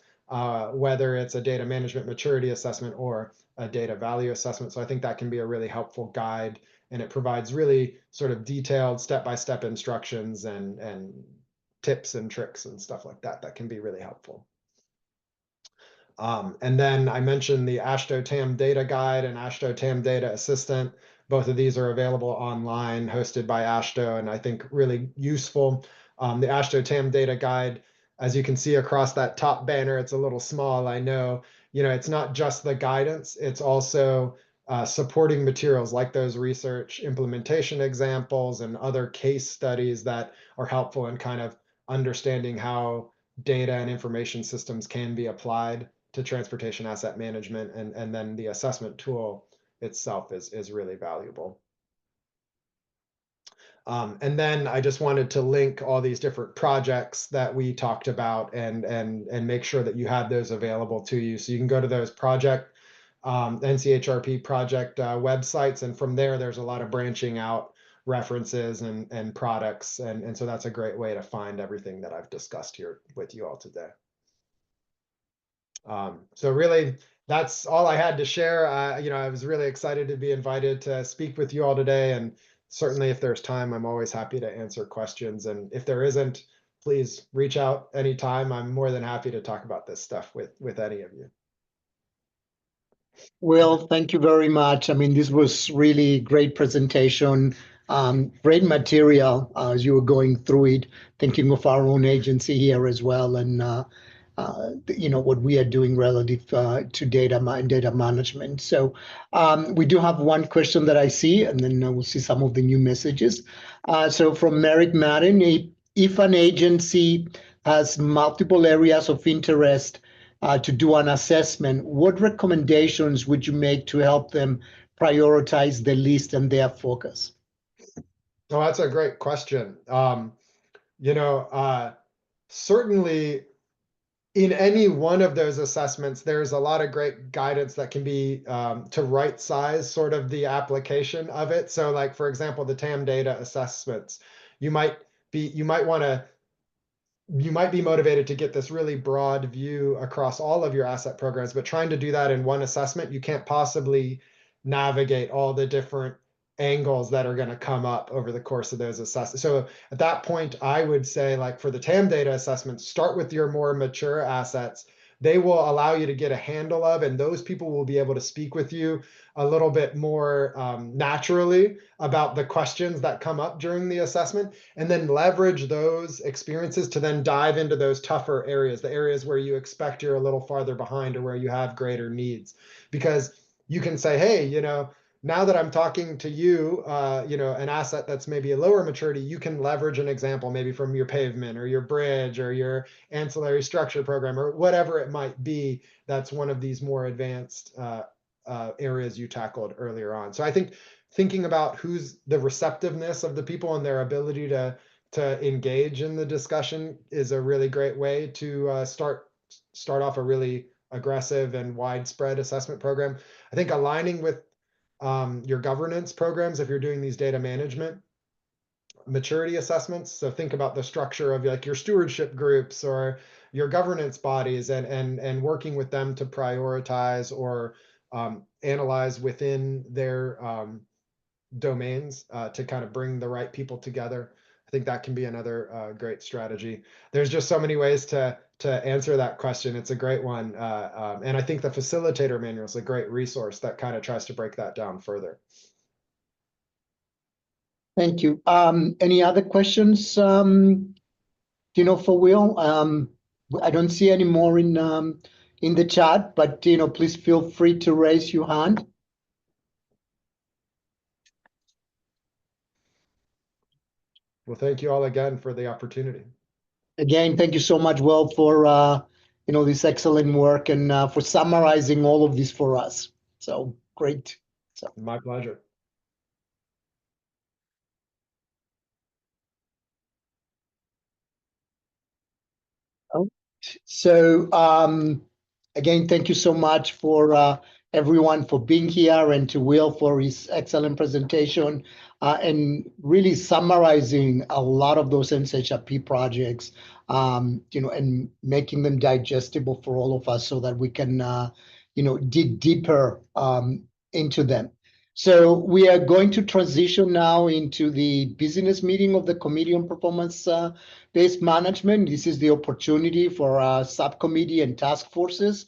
whether it's a data management maturity assessment or a data value assessment. So I think that can be a really helpful guide, and it provides really sort of detailed step-by-step instructions and tips and tricks and stuff like that that can be really helpful. And then I mentioned the AASHTO TAM Data Guide and AASHTO TAM Data Assistant. Both of these are available online, hosted by AASHTO, and I think really useful. The AASHTO TAM Data Guide, as you can see across that top banner, it's a little small, I know. It's not just the guidance, it's also supporting materials like those research implementation examples and other case studies that are helpful in kind of understanding how data and information systems can be applied to transportation asset management, and then the assessment tool itself is really valuable. And then I just wanted to link all these different projects that we talked about and make sure that you had those available to you. So you can go to those project, NCHRP project websites, and from there, there's a lot of branching out references and products. And so that's a great way to find everything that I've discussed here with you all today. So really, that's all I had to share. I was really excited to be invited to speak with you all today, and certainly if there's time, I'm always happy to answer questions. And if there isn't, please reach out anytime. I'm more than happy to talk about this stuff with any of you. Well, thank you very much. I mean, this was really great presentation, great material as you were going through it, thinking of our own agency here as well, and what we are doing relative to data management. So we do have one question that I see, and then we'll see some of the new messages. So from Merrick Madden, if an agency has multiple areas of interest to do an assessment, what recommendations would you make to help them prioritize the list and their focus? Oh, that's a great question. Certainly in any one of those assessments, there's a lot of great guidance that can be to right size sort of the application of it. So like, for example, the TAM data assessments, you might be motivated to get this really broad view across all of your asset programs, but trying to do that in one assessment, you can't possibly navigate all the different angles that are going to come up over the course of those assessments. So at that point, I would say, like for the TAM data assessments, start with your more mature assets. They will allow you to get a handle of, and those people will be able to speak with you a little bit more naturally about the questions that come up during the assessment, and then leverage those experiences to then dive into those tougher areas, the areas where you expect you're a little farther behind or where you have greater needs. Because you can say, hey, now that I'm talking to you, an asset that's maybe a lower maturity, you can leverage an example maybe from your pavement or your bridge or your ancillary structure program or whatever it might be. That's one of these more advanced areas you tackled earlier on. So I think thinking about who's the receptiveness of the people and their ability to engage in the discussion is a really great way to start off a really aggressive and widespread assessment program. I think aligning with your governance programs, if you're doing these data management maturity assessments. So think about the structure of like your stewardship groups or your governance bodies and working with them to prioritize or analyze within their domains to kind of bring the right people together. I think that can be another great strategy. There's just so many ways to answer that question. It's a great one. And I think the facilitator manual is a great resource that kind of tries to break that down further. Thank you. Any other questions, for Will? I don't see any more in the chat, but, please feel free to raise your hand. Well, thank you all again for the opportunity. Again, thank you so much, Will, for this excellent work and for summarizing all of this for us. So great. So My pleasure. so again, thank you so much for everyone for being here, and to Will for his excellent presentation, and really summarizing a lot of those NCHRP projects, and making them digestible for all of us so that we can, dig deeper into them. So we are going to transition now into the business meeting of the Committee on Performance-Based Management. This is the opportunity for our subcommittee and task forces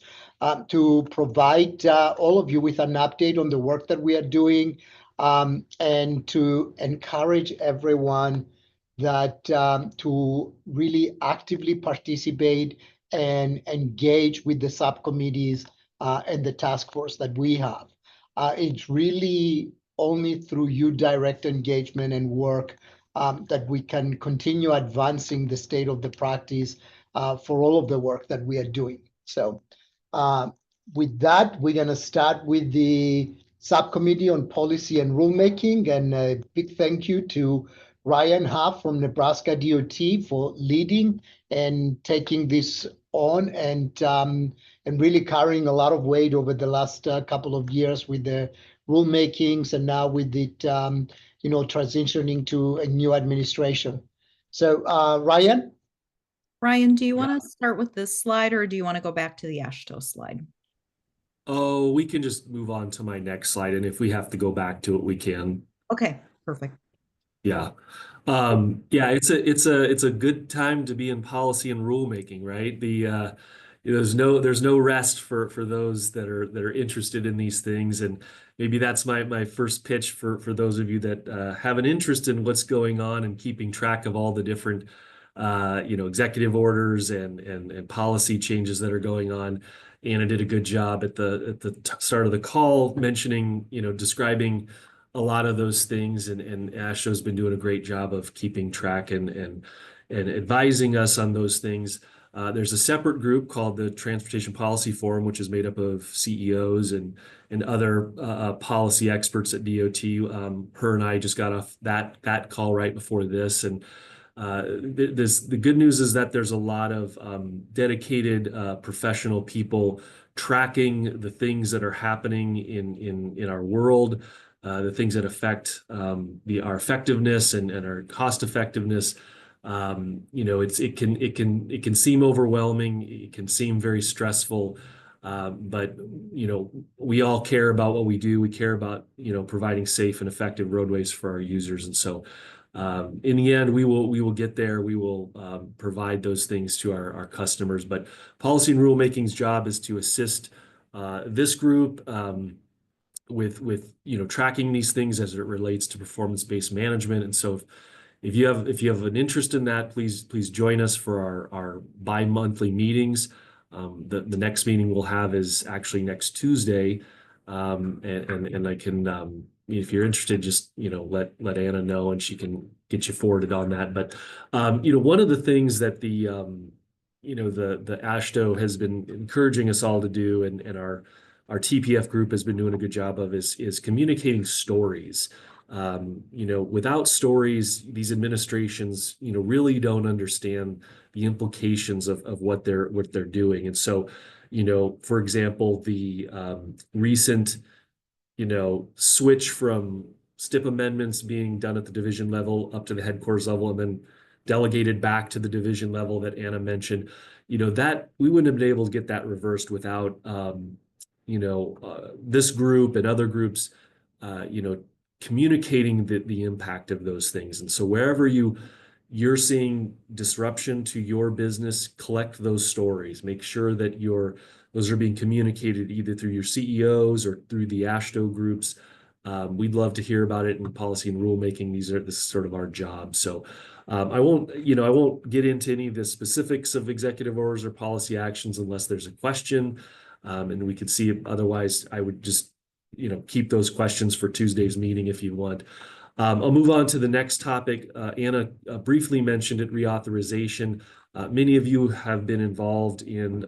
to provide all of you with an update on the work that we are doing, and to encourage everyone that to really actively participate and engage with the subcommittees and the task force that we have. It's really only through you direct engagement and work that we can continue advancing the state of the practice for all of the work that we are doing. So with that, we're going to start with the Subcommittee on Policy and Rulemaking, and a big thank you to Ryan Huff from Nebraska DOT for leading and taking this on, and really carrying a lot of weight over the last couple of years with the rulemakings, and now with it, transitioning to a new administration. So, Ryan? Ryan, do you want to start with this slide, or do you want to go back to the AASHTO slide? Oh, we can just move on to my next slide, and if we have to go back to it, we can. Okay, perfect. Yeah. It's a good time to be in policy and rulemaking, right? There's no rest for those that are interested in these things, and maybe that's my first pitch for those of you that have an interest in what's going on and keeping track of all the different executive orders and policy changes that are going on. Anna did a good job at the start of the call mentioning, describing a lot of those things, and AASHTO's been doing a great job of keeping track and advising us on those things. There's a separate group called the Transportation Policy Forum, which is made up of CEOs and other policy experts at DOT. Her and I just got off that call right before this, and the good news is that there's a lot of dedicated professional people tracking the things that are happening in our world, the things that affect our effectiveness and our cost effectiveness. It can seem overwhelming. It can seem very stressful. But we all care about what we do. We care about providing safe and effective roadways for our users, and so in the end, we will get there. We will provide those things to our customers. But policy and rulemaking's job is to assist this group with tracking these things as it relates to performance-based management. And so if you have an interest in that, please join us for our bi-monthly meetings. The next meeting we'll have is actually next Tuesday, and I can. If you're interested, just let Anna know, and she can get you forwarded on that. But one of the things that the AASHTO has been encouraging us all to do, and our TPF group has been doing a good job of, is communicating stories. Without stories, these administrations really don't understand the implications of what they're doing. And so, for example, the recent switch from STIP amendments being done at the division level up to the headquarters level, and then delegated back to the division level that Anna mentioned, that we wouldn't have been able to get that reversed without, this group and other groups, communicating the impact of those things. And so wherever you're seeing disruption to your business, collect those stories. Make sure that those are being communicated either through your CEOs or through the AASHTO groups. We'd love to hear about it in policy and rulemaking. This is sort of our job. So I won't get into any of the specifics of executive orders or policy actions unless there's a question, and we could see it. Otherwise, I would just keep those questions for Tuesday's meeting if you want. I'll move on to the next topic. Anna briefly mentioned it, reauthorization. Many of you have been involved in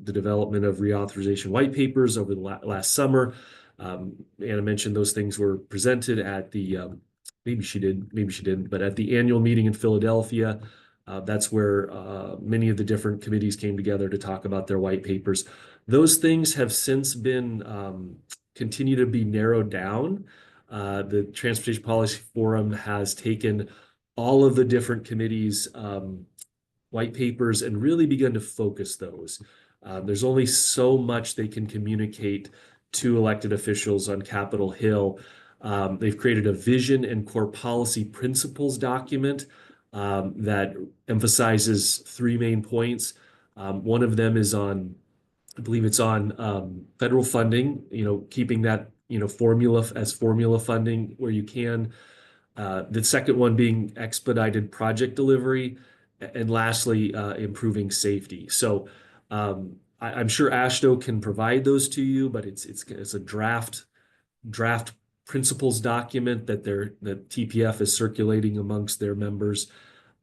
the development of reauthorization white papers over the last summer. Anna mentioned those things were presented at the, maybe she did, maybe she didn't, but at the annual meeting in Philadelphia. That's where many of the different committees came together to talk about their white papers. Those things have since been continue to be narrowed down. The Transportation Policy Forum has taken all of the different committees' white papers and really begun to focus those. There's only so much they can communicate to elected officials on Capitol Hill. They've created a vision and core policy principles document that emphasizes three main points. One of them is on, I believe it's on federal funding, keeping that, formula funding where you can. The second one being expedited project delivery, and lastly, improving safety. So I'm sure AASHTO can provide those to you, but it's a draft principles document that TPF is circulating amongst their members.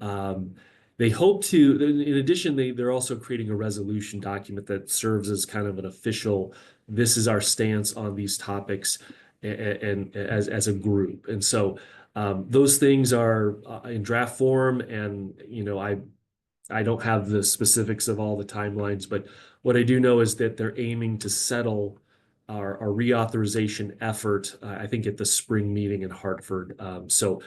They hope to, in addition, they're also creating a resolution document that serves as kind of an official, this is our stance on these topics and as a group. And so those things are in draft form, and I don't have the specifics of all the timelines, but what I do know is that they're aiming to settle our reauthorization effort, I think at the spring meeting in Hartford. So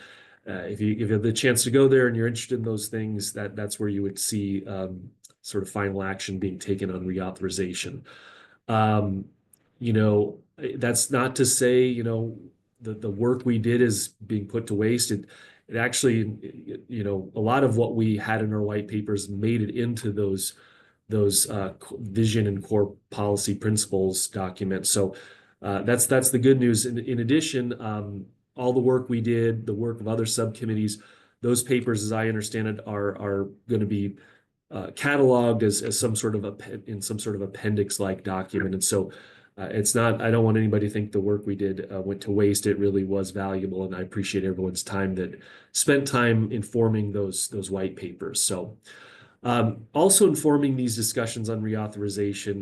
if you have the chance to go there and you're interested in those things, that's where you would see sort of final action being taken on reauthorization. That's not to say, the work we did is being put to waste. It actually, a lot of what we had in our white papers made it into those vision and core policy principles documents. So that's the good news. In addition, all the work we did, the work of other subcommittees, those papers, as I understand it, are going to be cataloged as some sort of in some sort of appendix-like document. And so it's not, I don't want anybody to think the work we did went to waste. It really was valuable, and I appreciate everyone's time that spent time informing those white papers. So also informing these discussions on reauthorization,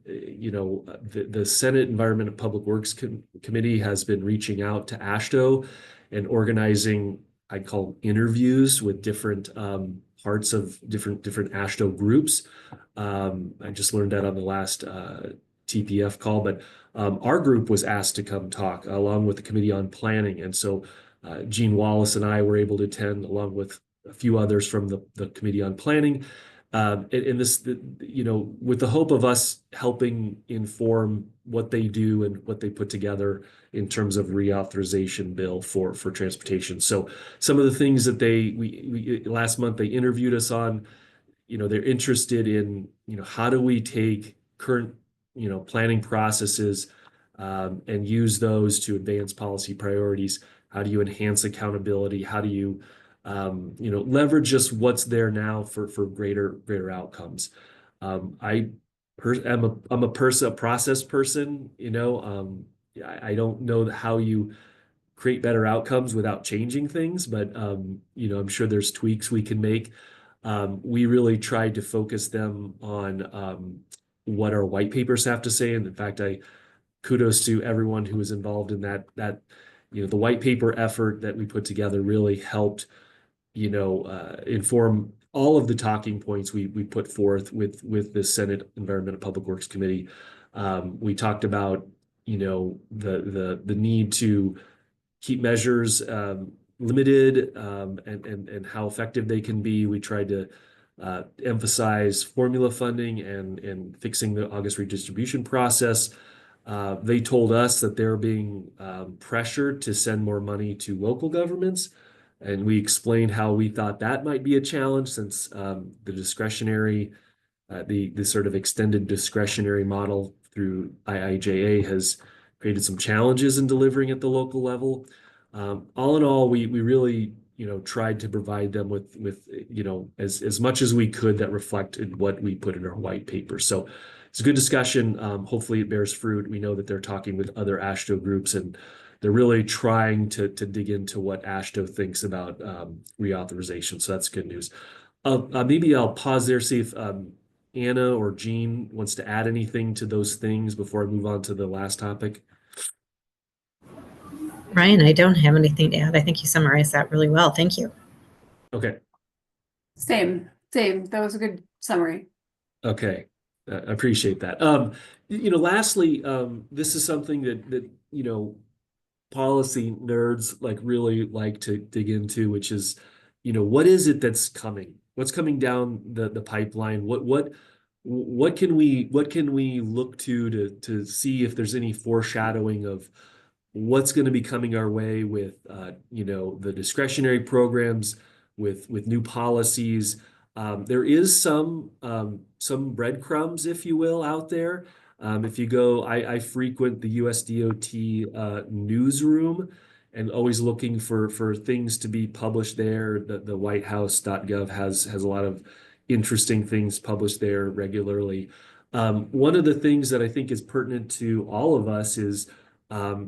the Senate Environment and Public Works Committee has been reaching out to AASHTO and organizing, I'd call interviews with different parts of different AASHTO groups. I just learned that on the last TPF call, but our group was asked to come talk along with the Committee on Planning. And so Gene Wallace and I were able to attend along with a few others from the Committee on Planning. And this, with the hope of us helping inform what they do and what they put together in terms of reauthorization bill for transportation. So some of the things that we last month they interviewed us on, they're interested in, how do we take current planning processes and use those to advance policy priorities? How do you enhance accountability? How do you leverage just what's there now for greater outcomes? I'm a process person. I don't know how you create better outcomes without changing things, but I'm sure there's tweaks we can make. We really tried to focus them on what our white papers have to say, and in fact, kudos to everyone who was involved in that. The white paper effort that we put together really helped inform all of the talking points we put forth with the Senate Environment and Public Works Committee. We talked about the need to keep measures limited and how effective they can be. We tried to emphasize formula funding and fixing the August redistribution process. They told us that they're being pressured to send more money to local governments. And we explained how we thought that might be a challenge since the discretionary, the sort of extended discretionary model through IIJA has created some challenges in delivering at the local level. All in all, we really tried to provide them with as much as we could that reflected what we put in our white paper. So it's a good discussion. Hopefully it bears fruit. We know that they're talking with other AASHTO groups, and they're really trying to dig into what AASHTO thinks about reauthorization. So that's good news. Maybe I'll pause there, see if Anna or Jean wants to add anything to those things before I move on to the last topic. Ryan, I don't have anything to add. I think you summarized that really well. Thank you. Okay. Same. That was a good summary. Okay. I appreciate that. Lastly, this is something that policy nerds really like to dig into, which is, what is it that's coming? What's coming down the pipeline? What can we look to see if there's any foreshadowing of what's going to be coming our way with the discretionary programs, with new policies. There is some breadcrumbs, if you will, out there. If you go, I frequent the US DOT newsroom and always looking for things to be published there. The whitehouse.gov has a lot of interesting things published there regularly. One of the things that I think is pertinent to all of us is what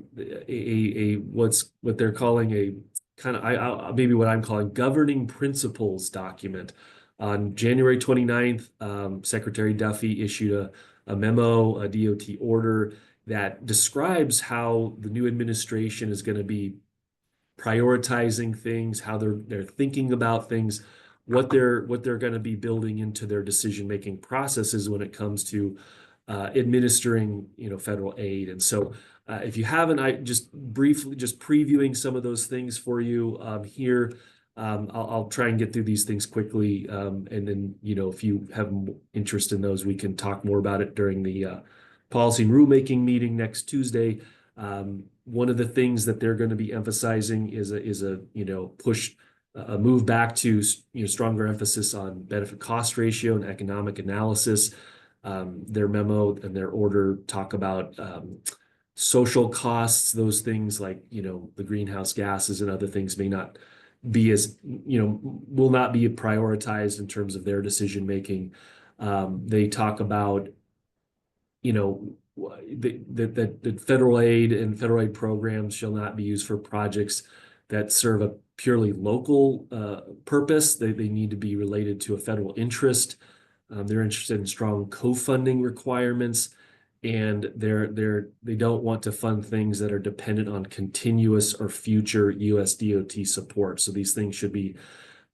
they're calling a kind of maybe what I'm calling governing principles document. On January 29th, Secretary Duffy issued a memo, a DOT order that describes how the new administration is going to be prioritizing things, how they're thinking about things, what they're going to be building into their decision-making processes when it comes to administering federal aid. And so if you haven't, I just briefly previewing some of those things for you here. I'll try and get through these things quickly, and then if you have interest in those, we can talk more about it during the policy and rulemaking meeting next Tuesday. One of the things that they're going to be emphasizing is a push, a move back to stronger emphasis on benefit cost ratio and economic analysis. Their memo and their order talk about social costs, those things like the greenhouse gases and other things may not be as will not be prioritized in terms of their decision making. They talk about that federal aid and federal aid programs shall not be used for projects that serve a purely local purpose. They need to be related to a federal interest. They're interested in strong co-funding requirements, and they don't want to fund things that are dependent on continuous or future US DOT support. So these things should be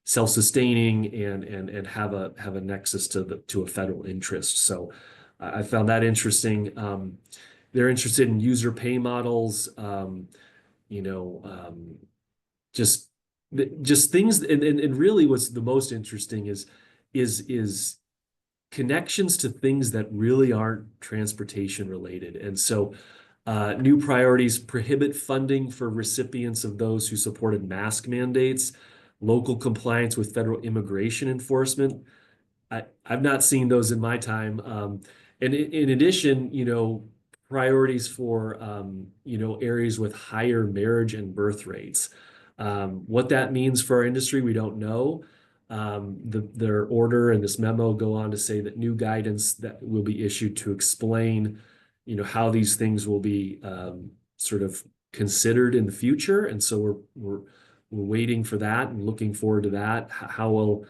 self-sustaining and have a nexus to a federal interest. So I found that interesting. They're interested in user pay models, just things, and really what's the most interesting is connections to things that really aren't transportation related. And so new priorities prohibit funding for recipients of those who supported mask mandates, local compliance with federal immigration enforcement. I've not seen those in my time. And in addition, priorities for, areas with higher marriage and birth rates. What that means for our industry, we don't know. Their order and this memo go on to say that new guidance that will be issued to explain, how these things will be sort of considered in the future. And so we're waiting for that and looking forward to that. How will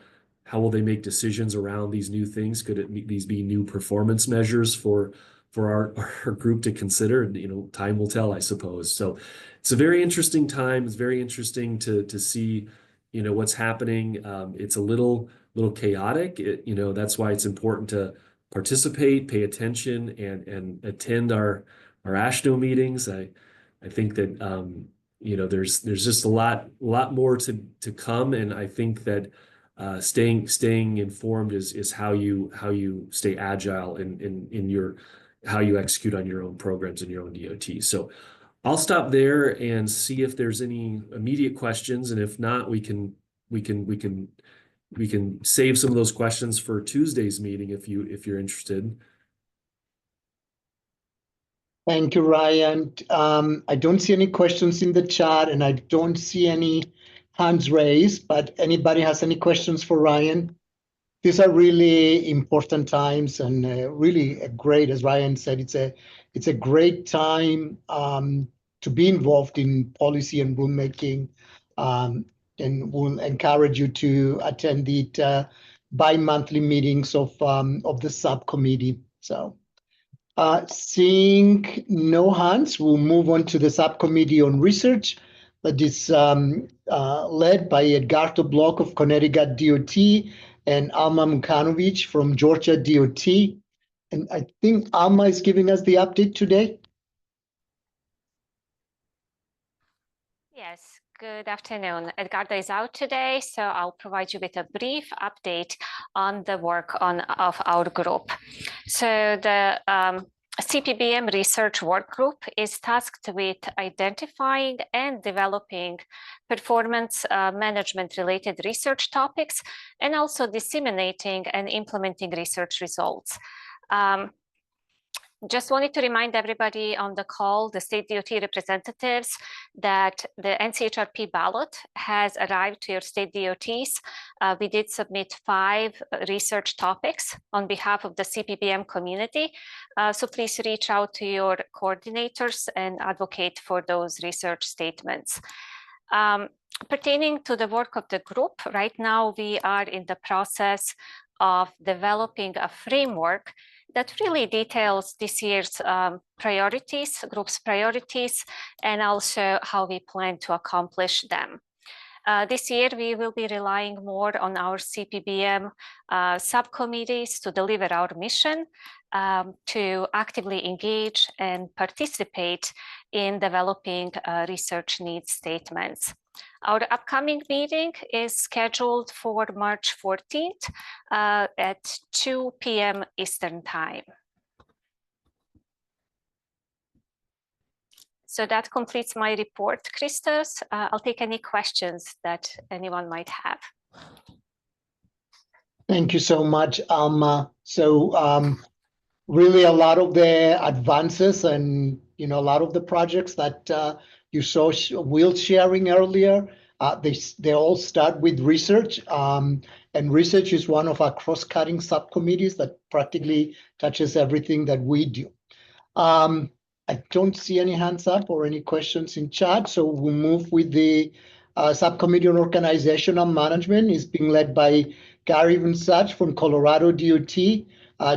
they make decisions around these new things? Could these be new performance measures for our group to consider? Time will tell, I suppose. So it's a very interesting time. It's very interesting to see, what's happening. It's a little chaotic. That's why it's important to participate, pay attention, and attend our AASHTO meetings. I think that there's just a lot more to come, and I think that staying informed is how you stay agile in your how you execute on your own programs and your own DOT. So I'll stop there and see if there's any immediate questions, and if not, we can save some of those questions for Tuesday's meeting if you're interested. Thank you, Ryan. I don't see any questions in the chat, and I don't see any hands raised, but anybody has any questions for Ryan? These are really important times, and really great, as Ryan said, it's a great time to be involved in policy and rulemaking, and we'll encourage you to attend the bi-monthly meetings of the subcommittee. So seeing no hands, we'll move on to the subcommittee on research that is led by Edgardo Block of Connecticut DOT and Alma Mukanovic from Georgia DOT. And I think Alma is giving us the update today. Yes, good afternoon. Edgardo is out today, so I'll provide you with a brief update on the work of our group. So the CPBM research work group is tasked with identifying and developing performance management related research topics and also disseminating and implementing research results. Just wanted to remind everybody on the call, the state DOT representatives, that the NCHRP ballot has arrived to your state DOTs. We did submit 5 research topics on behalf of the CPBM community. So please reach out to your coordinators and advocate for those research statements. Pertaining to the work of the group, right now we are in the process of developing a framework that really details this year's priorities, group's priorities, and also how we plan to accomplish them. This year, we will be relying more on our CPBM subcommittees to deliver our mission, to actively engage and participate in developing research needs statements. Our upcoming meeting is scheduled for March 14th at 2 p.m. Eastern Time. So that completes my report, Christos. I'll take any questions that anyone might have. Thank you so much, Alma. So really a lot of the advances and a lot of the projects that you saw Will sharing earlier, they all start with research. And research is one of our cross-cutting subcommittees that practically touches everything that we do. I don't see any hands up or any questions in chat, so we'll move with the subcommittee on organizational management. Is being led by Gary Vinsach from Colorado DOT,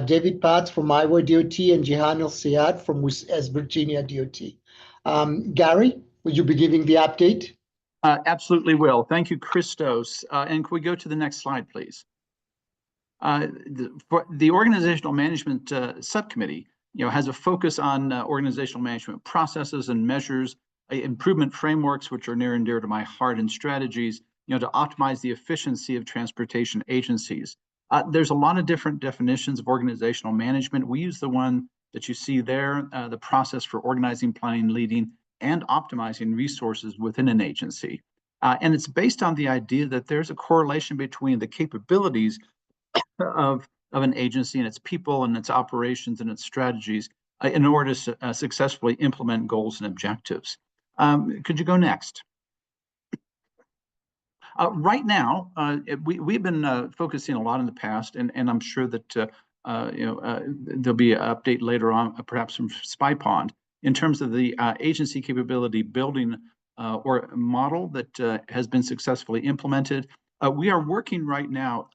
David Patz from Iowa DOT, and Jihan El-Sayed from West Virginia DOT. Gary, will you be giving the update? Absolutely will. Thank you, Christos. And can we go to the next slide, please? For the organizational management subcommittee, has a focus on organizational management processes and measures, improvement frameworks, which are near and dear to my heart, and strategies, to optimize the efficiency of transportation agencies. There's a lot of different definitions of organizational management. We use the one that you see there, the process for organizing, planning, leading, and optimizing resources within an agency. And it's based on the idea that there's a correlation between the capabilities of an agency and its people and its operations and its strategies in order to successfully implement goals and objectives. Could you go next? Right now, we've been focusing a lot in the past, and I'm sure that there'll be an update later on, perhaps from Spy Pond, in terms of the agency capability building or model that has been successfully implemented. We are working right now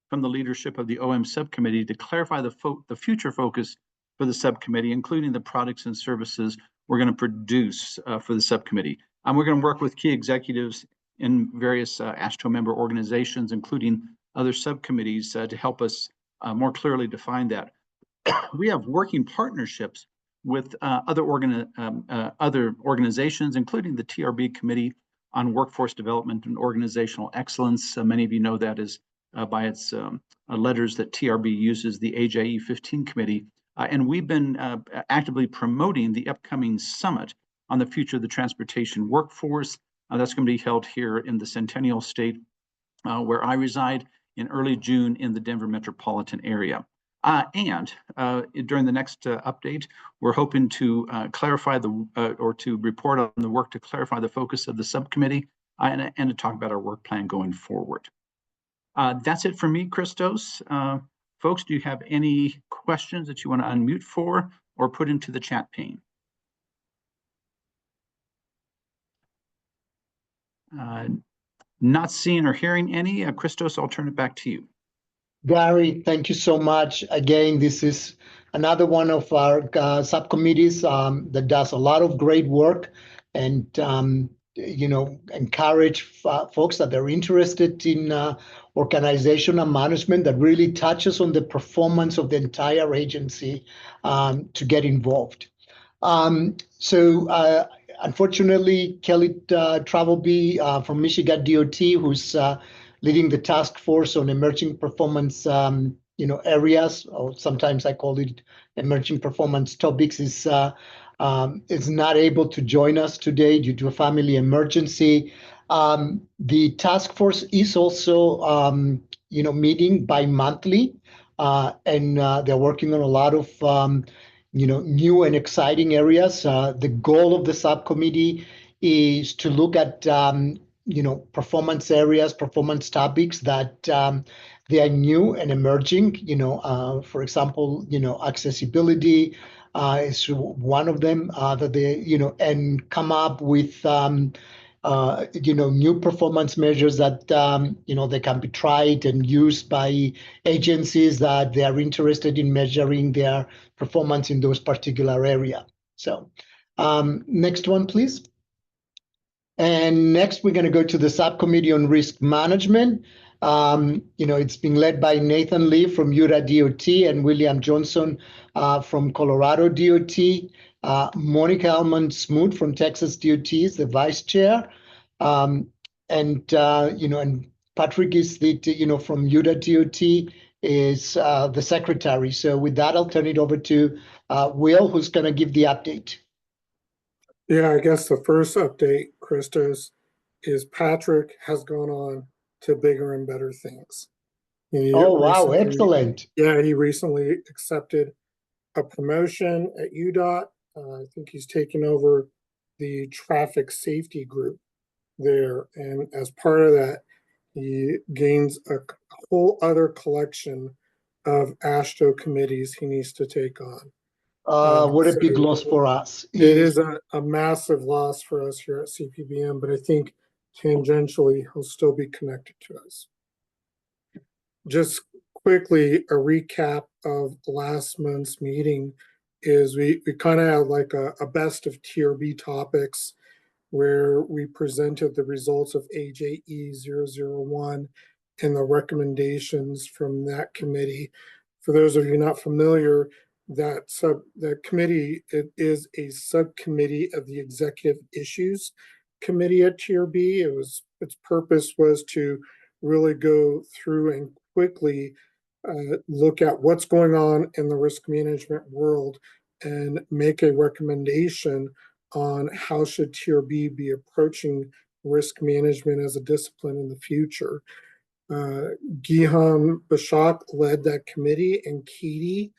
from the leadership of the OM subcommittee to clarify the future focus for the subcommittee, including the products and services we're going to produce for the subcommittee. We're going to work with key executives in various AASHTO member organizations, including other subcommittees, to help us more clearly define that. We have working partnerships with other organizations, including the TRB Committee on Workforce Development and Organizational Excellence. Many of you know that as by its letters that TRB uses, the AJE 15 Committee. And we've been actively promoting the upcoming summit on the future of the transportation workforce. That's going to be held here in the Centennial State, where I reside, in early June in the Denver metropolitan area. And during the next update, we're hoping to clarify or to report on the work to clarify the focus of the subcommittee and to talk about our work plan going forward. That's it for me, Christos. Folks, do you have any questions that you want to unmute for or put into the chat pane? Not seeing or hearing any. Christos, I'll turn it back to you. Gary, thank you so much. Again, this is another one of our subcommittees that does a lot of great work. And encourage folks that they're interested in organizational management that really touches on the performance of the entire agency to get involved. So unfortunately, Kelly Travelby from Michigan DOT, who's leading the task force on emerging performance areas, or sometimes I call it emerging performance topics, is not able to join us today due to a family emergency. The task force is also meeting bi-monthly, and they're working on a lot of new and exciting areas. The goal of the subcommittee is to look at performance areas, performance topics that they are new and emerging. For example, accessibility is one of them that they and come up with new performance measures that they can be tried and used by agencies that they are interested in measuring their performance in those particular area. So next one, please. And next, we're going to go to the subcommittee on risk management. It's being led by Nathan Lee from Utah DOT and William Johnson from Colorado DOT. Monica Almond-Smoot from Texas DOT is the vice chair. And Patrick is from Utah DOT is the secretary. So with that, I'll turn it over to Will, who's going to give the update. Yeah, I guess the first update, Christos, is Patrick has gone on to bigger and better things. Oh, wow, excellent. Yeah, he recently accepted a promotion at UDOT. I think he's taken over the traffic safety group there. And as part of that, he gains a whole other collection of AASHTO committees he needs to take on. What a big loss for us. It is a massive loss for us here at CPBM, but I think tangentially he'll still be connected to us. Just quickly, a recap of last month's meeting is we kind of had like a best of TRB topics where we presented the results of AJE 001 and the recommendations from that committee. For those of you not familiar, that committee, it is a subcommittee of the Executive Issues Committee at TRB. Its purpose was to really go through and quickly look at what's going on in the risk management world and make a recommendation on how should TRB be approaching risk management as a discipline in the future. Gihan Bashak led that committee, and Katie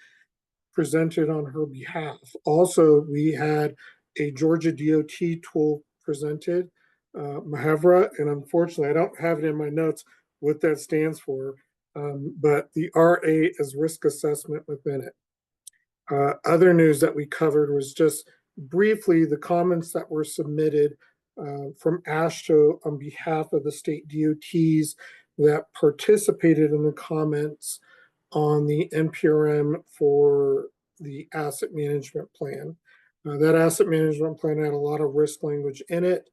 presented on her behalf. Also, we had a Georgia DOT tool presented, Mahevra, and unfortunately, I don't have it in my notes what that stands for, but the RA is risk assessment within it. Other news that we covered was just briefly the comments that were submitted from AASHTO on behalf of the state DOTs that participated in the comments on the NPRM for the asset management plan. That asset management plan had a lot of risk language in it.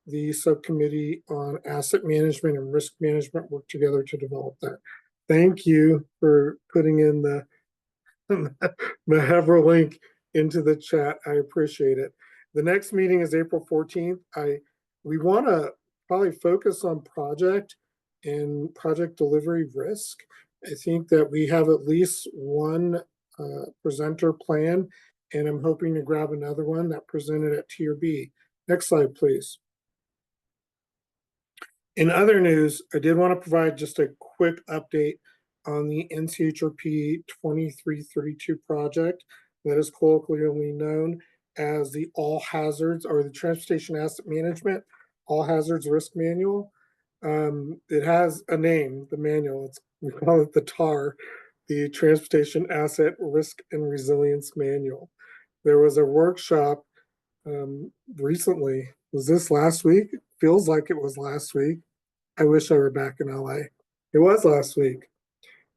The subcommittee on asset management and risk management worked together to develop that. Thank you for putting in the Mahevra link into the chat. I appreciate it. The next meeting is April 14th. We want to probably focus on project and project delivery risk. I think that we have at least one presenter plan, and I'm hoping to grab another one that presented at TRB. Next slide, please. In other news, I did want to provide just a quick update on the NCHRP 2332 project that is colloquially known as the All Hazards or the Transportation Asset Management All Hazards Risk Manual. It has a name, the manual. We call it the TAR, the Transportation Asset Risk and Resilience Manual. There was a workshop recently. Was this last week? Feels like it was last week. I wish I were back in LA. It was last week.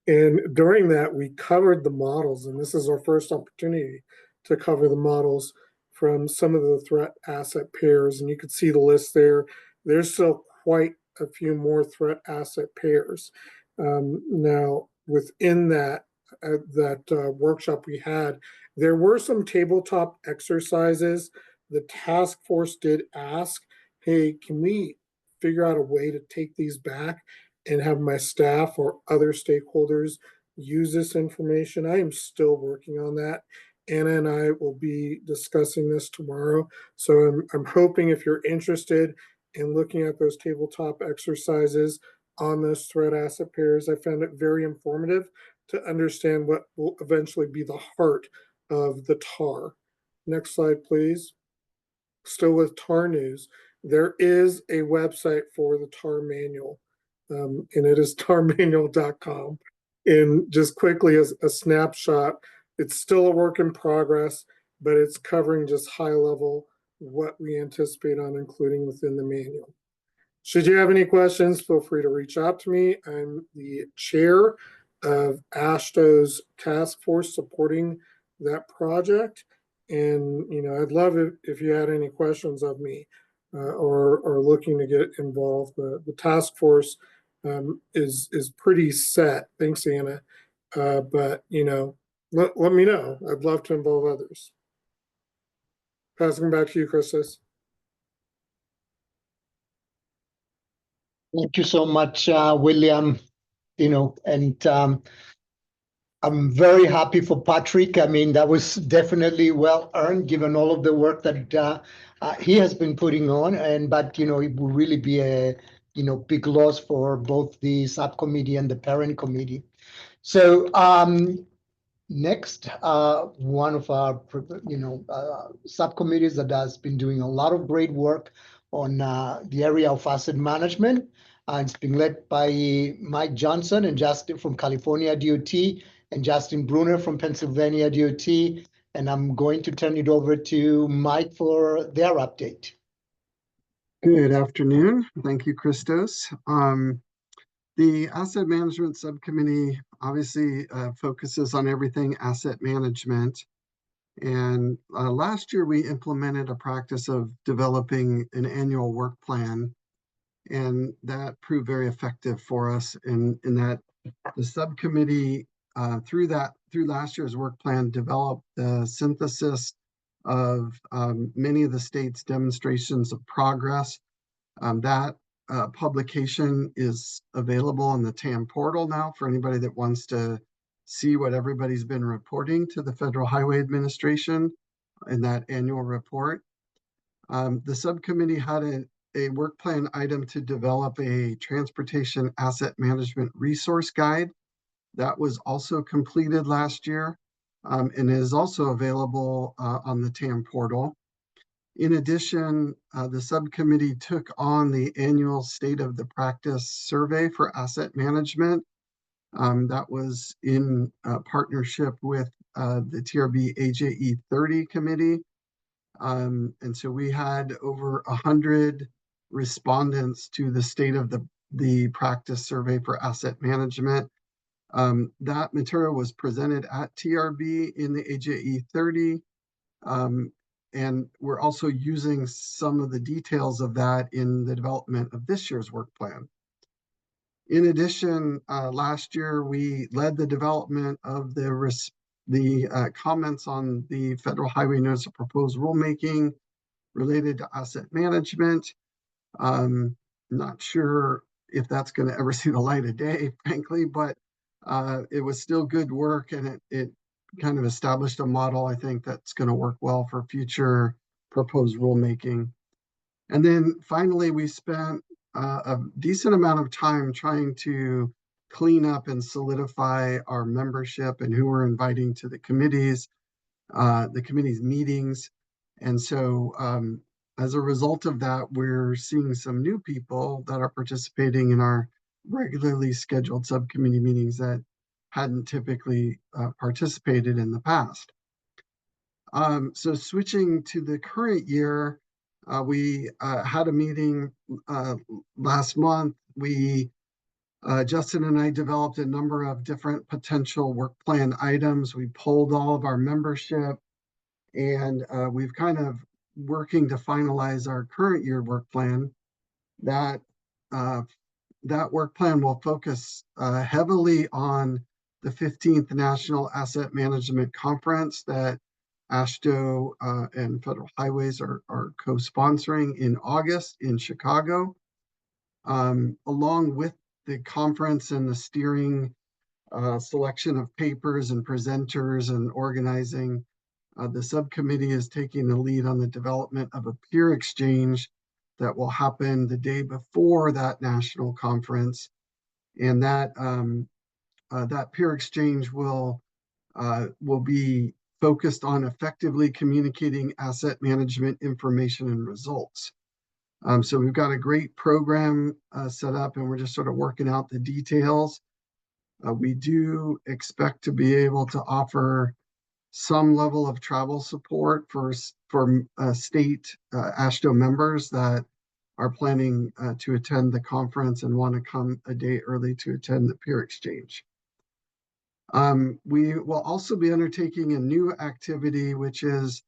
And during that, we covered the models, and this is our first opportunity to cover the models from some of the threat asset pairs, and you can see the list there. There's still quite a few more threat asset pairs. Now, within that workshop we had, there were some tabletop exercises. The task force did ask, hey, can we figure out a way to take these back and have my staff or other stakeholders use this information? I am still working on that. Anna and I will be discussing this tomorrow. So I'm hoping if you're interested in looking at those tabletop exercises on those threat asset pairs, I found it very informative to understand what will eventually be the heart of the TAR. Next slide, please. Still with TAR news, there is a website for the TAR manual, and it is tarmanual.com. And just quickly as a snapshot, it's still a work in progress, but it's covering just high level what we anticipate on including within the manual. Should you have any questions, feel free to reach out to me. I'm the chair of AASHTO's task force supporting that project. And, I'd love it if you had any questions of me or looking to get involved. The task force is pretty set. Thanks, Anna. But, let me know. I'd love to involve others. Passing back to you, Christos. Thank you so much, William. I'm very happy for Patrick. I mean, that was definitely well earned, given all of the work that he has been putting on. But it will really be a big loss for both the subcommittee and the parent committee. So next, one of our subcommittees that has been doing a lot of great work on the area of asset management. It's being led by Mike Johnson and Justin from California DOT and Justin Bruner from Pennsylvania DOT. And I'm going to turn it over to Mike for their update. Good afternoon. Thank you, Christos. The Asset Management Subcommittee obviously focuses on everything asset management. And last year, we implemented a practice of developing an annual work plan. And that proved very effective for us in that the subcommittee, through last year's work plan, developed the synthesis of many of the state's demonstrations of progress. That publication is available on the TAM portal now for anybody that wants to see what everybody's been reporting to the Federal Highway Administration in that annual report. The subcommittee had a work plan item to develop a transportation asset management resource guide. That was also completed last year and is also available on the TAM portal. In addition, the subcommittee took on the annual State of the Practice survey for asset management. That was in partnership with the TRB AJE 30 committee. And so we had over 100 respondents to the State of the Practice survey for asset management. That material was presented at TRB in the AJE 30. And we're also using some of the details of that in the development of this year's work plan. In addition, last year, we led the development of the comments on the Federal Highway Notice of Proposed Rulemaking related to asset management. Not sure if that's going to ever see the light of day, frankly, but it was still good work, and it kind of established a model, I think, that's going to work well for future proposed rulemaking. And then finally, we spent a decent amount of time trying to clean up and solidify our membership and who we're inviting to the committee's meetings. And so as a result of that, we're seeing some new people that are participating in our regularly scheduled subcommittee meetings that hadn't typically participated in the past. So switching to the current year, we had a meeting last month. Justin and I developed a number of different potential work plan items. We polled all of our membership. And we've kind of working to finalize our current year work plan. That work plan will focus heavily on the 15th National Asset Management Conference that AASHTO and Federal Highways are co-sponsoring in August in Chicago. Along with the conference and the steering selection of papers and presenters and organizing, the subcommittee is taking the lead on the development of a peer exchange that will happen the day before that national conference. And that peer exchange will be focused on effectively communicating asset management information and results. So we've got a great program set up, and we're just sort of working out the details. We do expect to be able to offer some level of travel support for state AASHTO members that are planning to attend the conference and want to come a day early to attend the peer exchange. We will also be undertaking a new activity, which is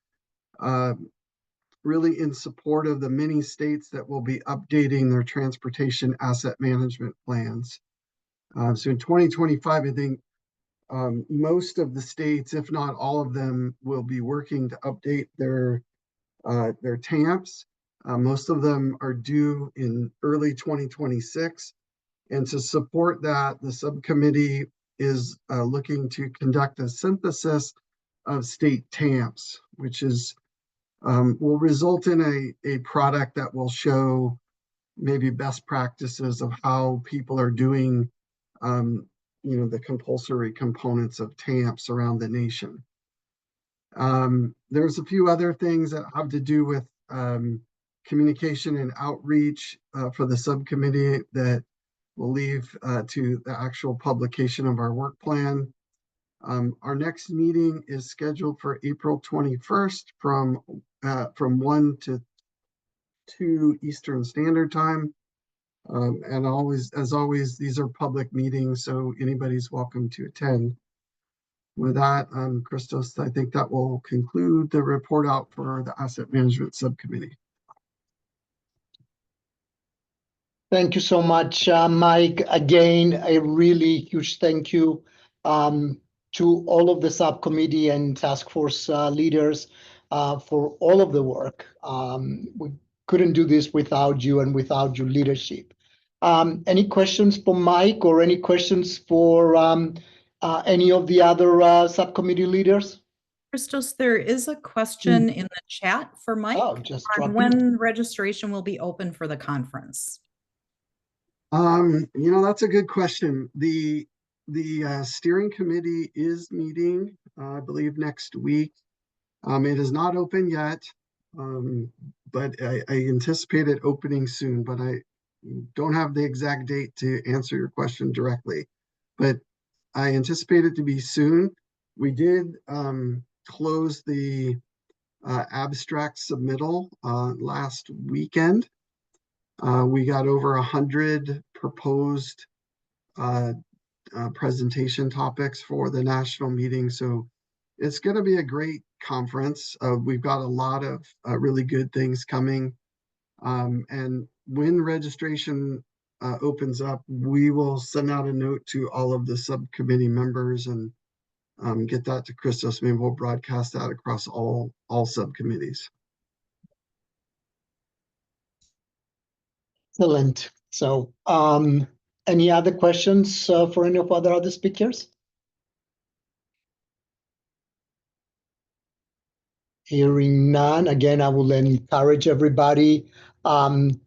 really in support of the many states that will be updating their transportation asset management plans. So in 2025, I think most of the states, if not all of them, will be working to update their TAMPs. Most of them are due in early 2026. And to support that, the subcommittee is looking to conduct a synthesis of state TAMPs, which is will result in a product that will show maybe best practices of how people are doing the compulsory components of TAMPs around the nation. There's a few other things that have to do with communication and outreach for the subcommittee that we'll leave to the actual publication of our work plan. Our next meeting is scheduled for April 21st from 1 to 2 Eastern Standard Time. And as always, these are public meetings, so anybody's welcome to attend. With that, Christos, I think that will conclude the report out for the Asset Management Subcommittee. Thank you so much, Mike. Again, a really huge thank you to all of the subcommittee and task force leaders for all of the work. We couldn't do this without you and without your leadership. Any questions for Mike or any questions for any of the other subcommittee leaders? Christos, there is a question in the chat for Mike on when registration will be open for the conference. That's a good question. The steering committee is meeting, I believe, next week. It is not open yet, but I anticipate it opening soon, but I don't have the exact date to answer your question directly, but I anticipate it to be soon. We did close the abstract submittal last weekend. We got over 100 proposed presentation topics for the national meeting. So it's going to be a great conference. We've got a lot of really good things coming. And when registration opens up, we will send out a note to all of the subcommittee members and get that to Christos. Maybe we'll broadcast that across all subcommittees. Excellent. So any other questions for any of other speakers? Hearing none, again, I will encourage everybody. Anna,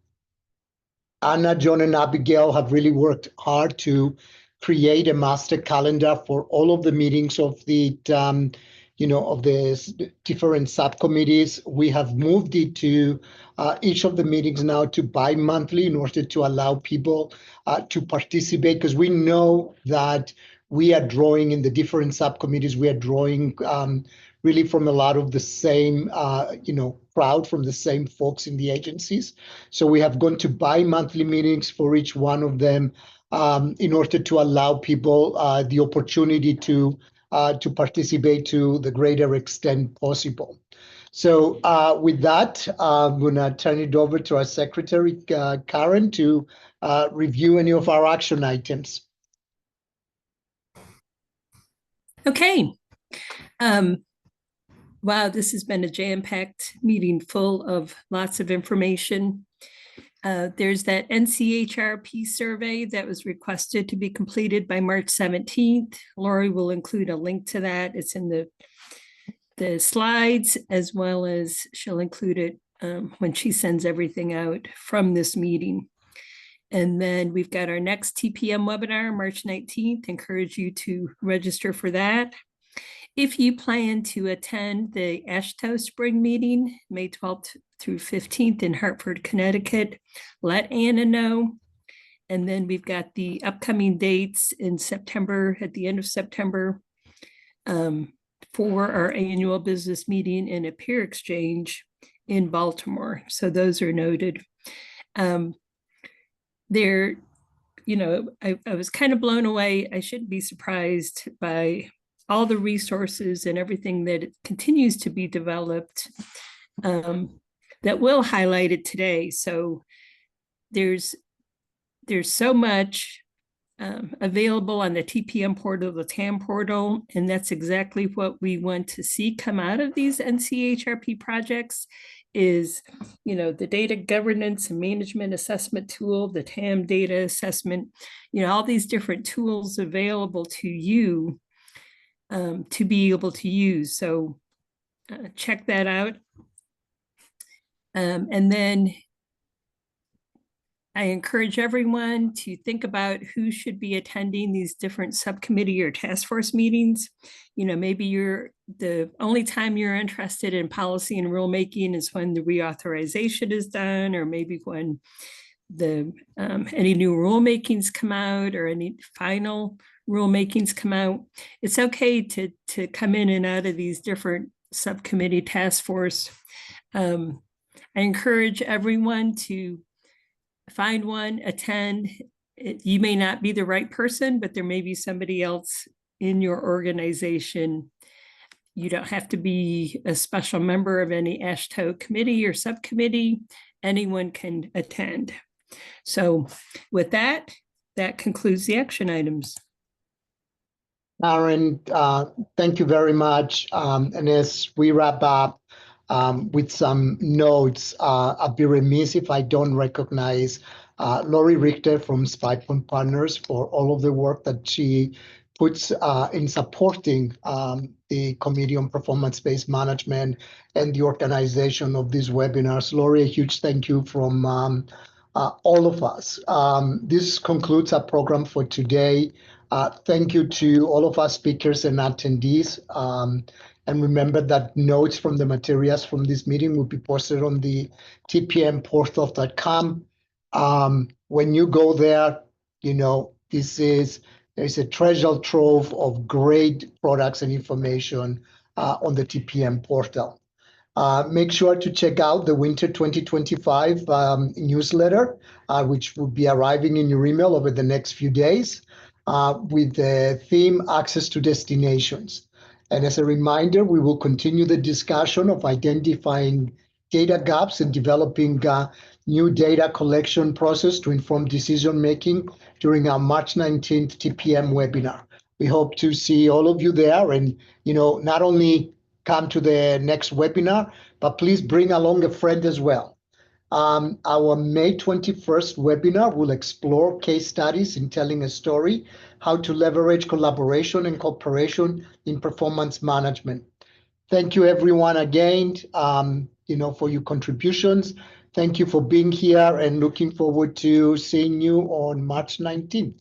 John, and Abigail have really worked hard to create a master calendar for all of the meetings of the of the different subcommittees. We have moved it to each of the meetings now to bi-monthly in order to allow people to participate, because we know that we are drawing in the different subcommittees, we are drawing really from a lot of the same, crowd, from the same folks in the agencies. So we have gone to bi-monthly meetings for each one of them in order to allow people the opportunity to to participate to the greater extent possible. So with that, I'm going to turn it over to our secretary, Karen, to review any of our action items. Okay. Wow, this has been a jam-packed meeting full of lots of information. There's that NCHRP survey that was requested to be completed by March 17th. Lori will include a link to that. It's in the slides, as well as she'll include it when she sends everything out from this meeting. And then we've got our next TPM webinar, March 19th. Encourage you to register for that. If you plan to attend the AASHTO spring meeting, May 12th through 15th in Hartford, Connecticut, let Anna know. And then we've got the upcoming dates in September, at the end of September, for our annual business meeting and a peer exchange in Baltimore. So those are noted. There, you know, I was kind of blown away. I shouldn't be surprised by all the resources and everything that continues to be developed that we'll highlight it today. So there's so much available on the TPM portal, the TAM portal, and that's exactly what we want to see come out of these NCHRP projects is, you know, the data governance and management assessment tool, the TAM data assessment, you know, all these different tools available to you to be able to use. So check that out. And then I encourage everyone to think about who should be attending these different subcommittee or task force meetings. You know, maybe the only time you're interested in policy and rulemaking is when the reauthorization is done, or maybe when any new rulemakings come out or any final rulemakings come out. It's okay to come in and out of these different subcommittee task force. I encourage everyone to find one, attend. You may not be the right person, but there may be somebody else in your organization. You don't have to be a special member of any AASHTO committee or subcommittee. Anyone can attend. So with that concludes the action items. Karen, thank you very much. And as we wrap up with some notes, I'd be remiss if I don't recognize Lori Richter from SpyPoint Partners for all of the work that she puts in supporting the Committee on Performance-Based Management and the organization of these webinars. Lori, a huge thank you from all of us. This concludes our program for today. Thank you to all of our speakers and attendees. And remember that notes from the materials from this meeting will be posted on the tpmportal.com. When you go there, you know, there's a treasure trove of great products and information on the TPM portal. Make sure to check out the Winter 2025 newsletter, which will be arriving in your email over the next few days with the theme Access to Destinations. And as a reminder, we will continue the discussion of identifying data gaps and developing new data collection process to inform decision-making during our March 19th TPM webinar. We hope to see all of you there and, you know, not only come to the next webinar, but please bring along a friend as well. Our May 21st webinar will explore case studies in telling a story, how to leverage collaboration and cooperation in performance management. Thank you everyone again, you know, for your contributions. Thank you for being here and looking forward to seeing you on March 19th.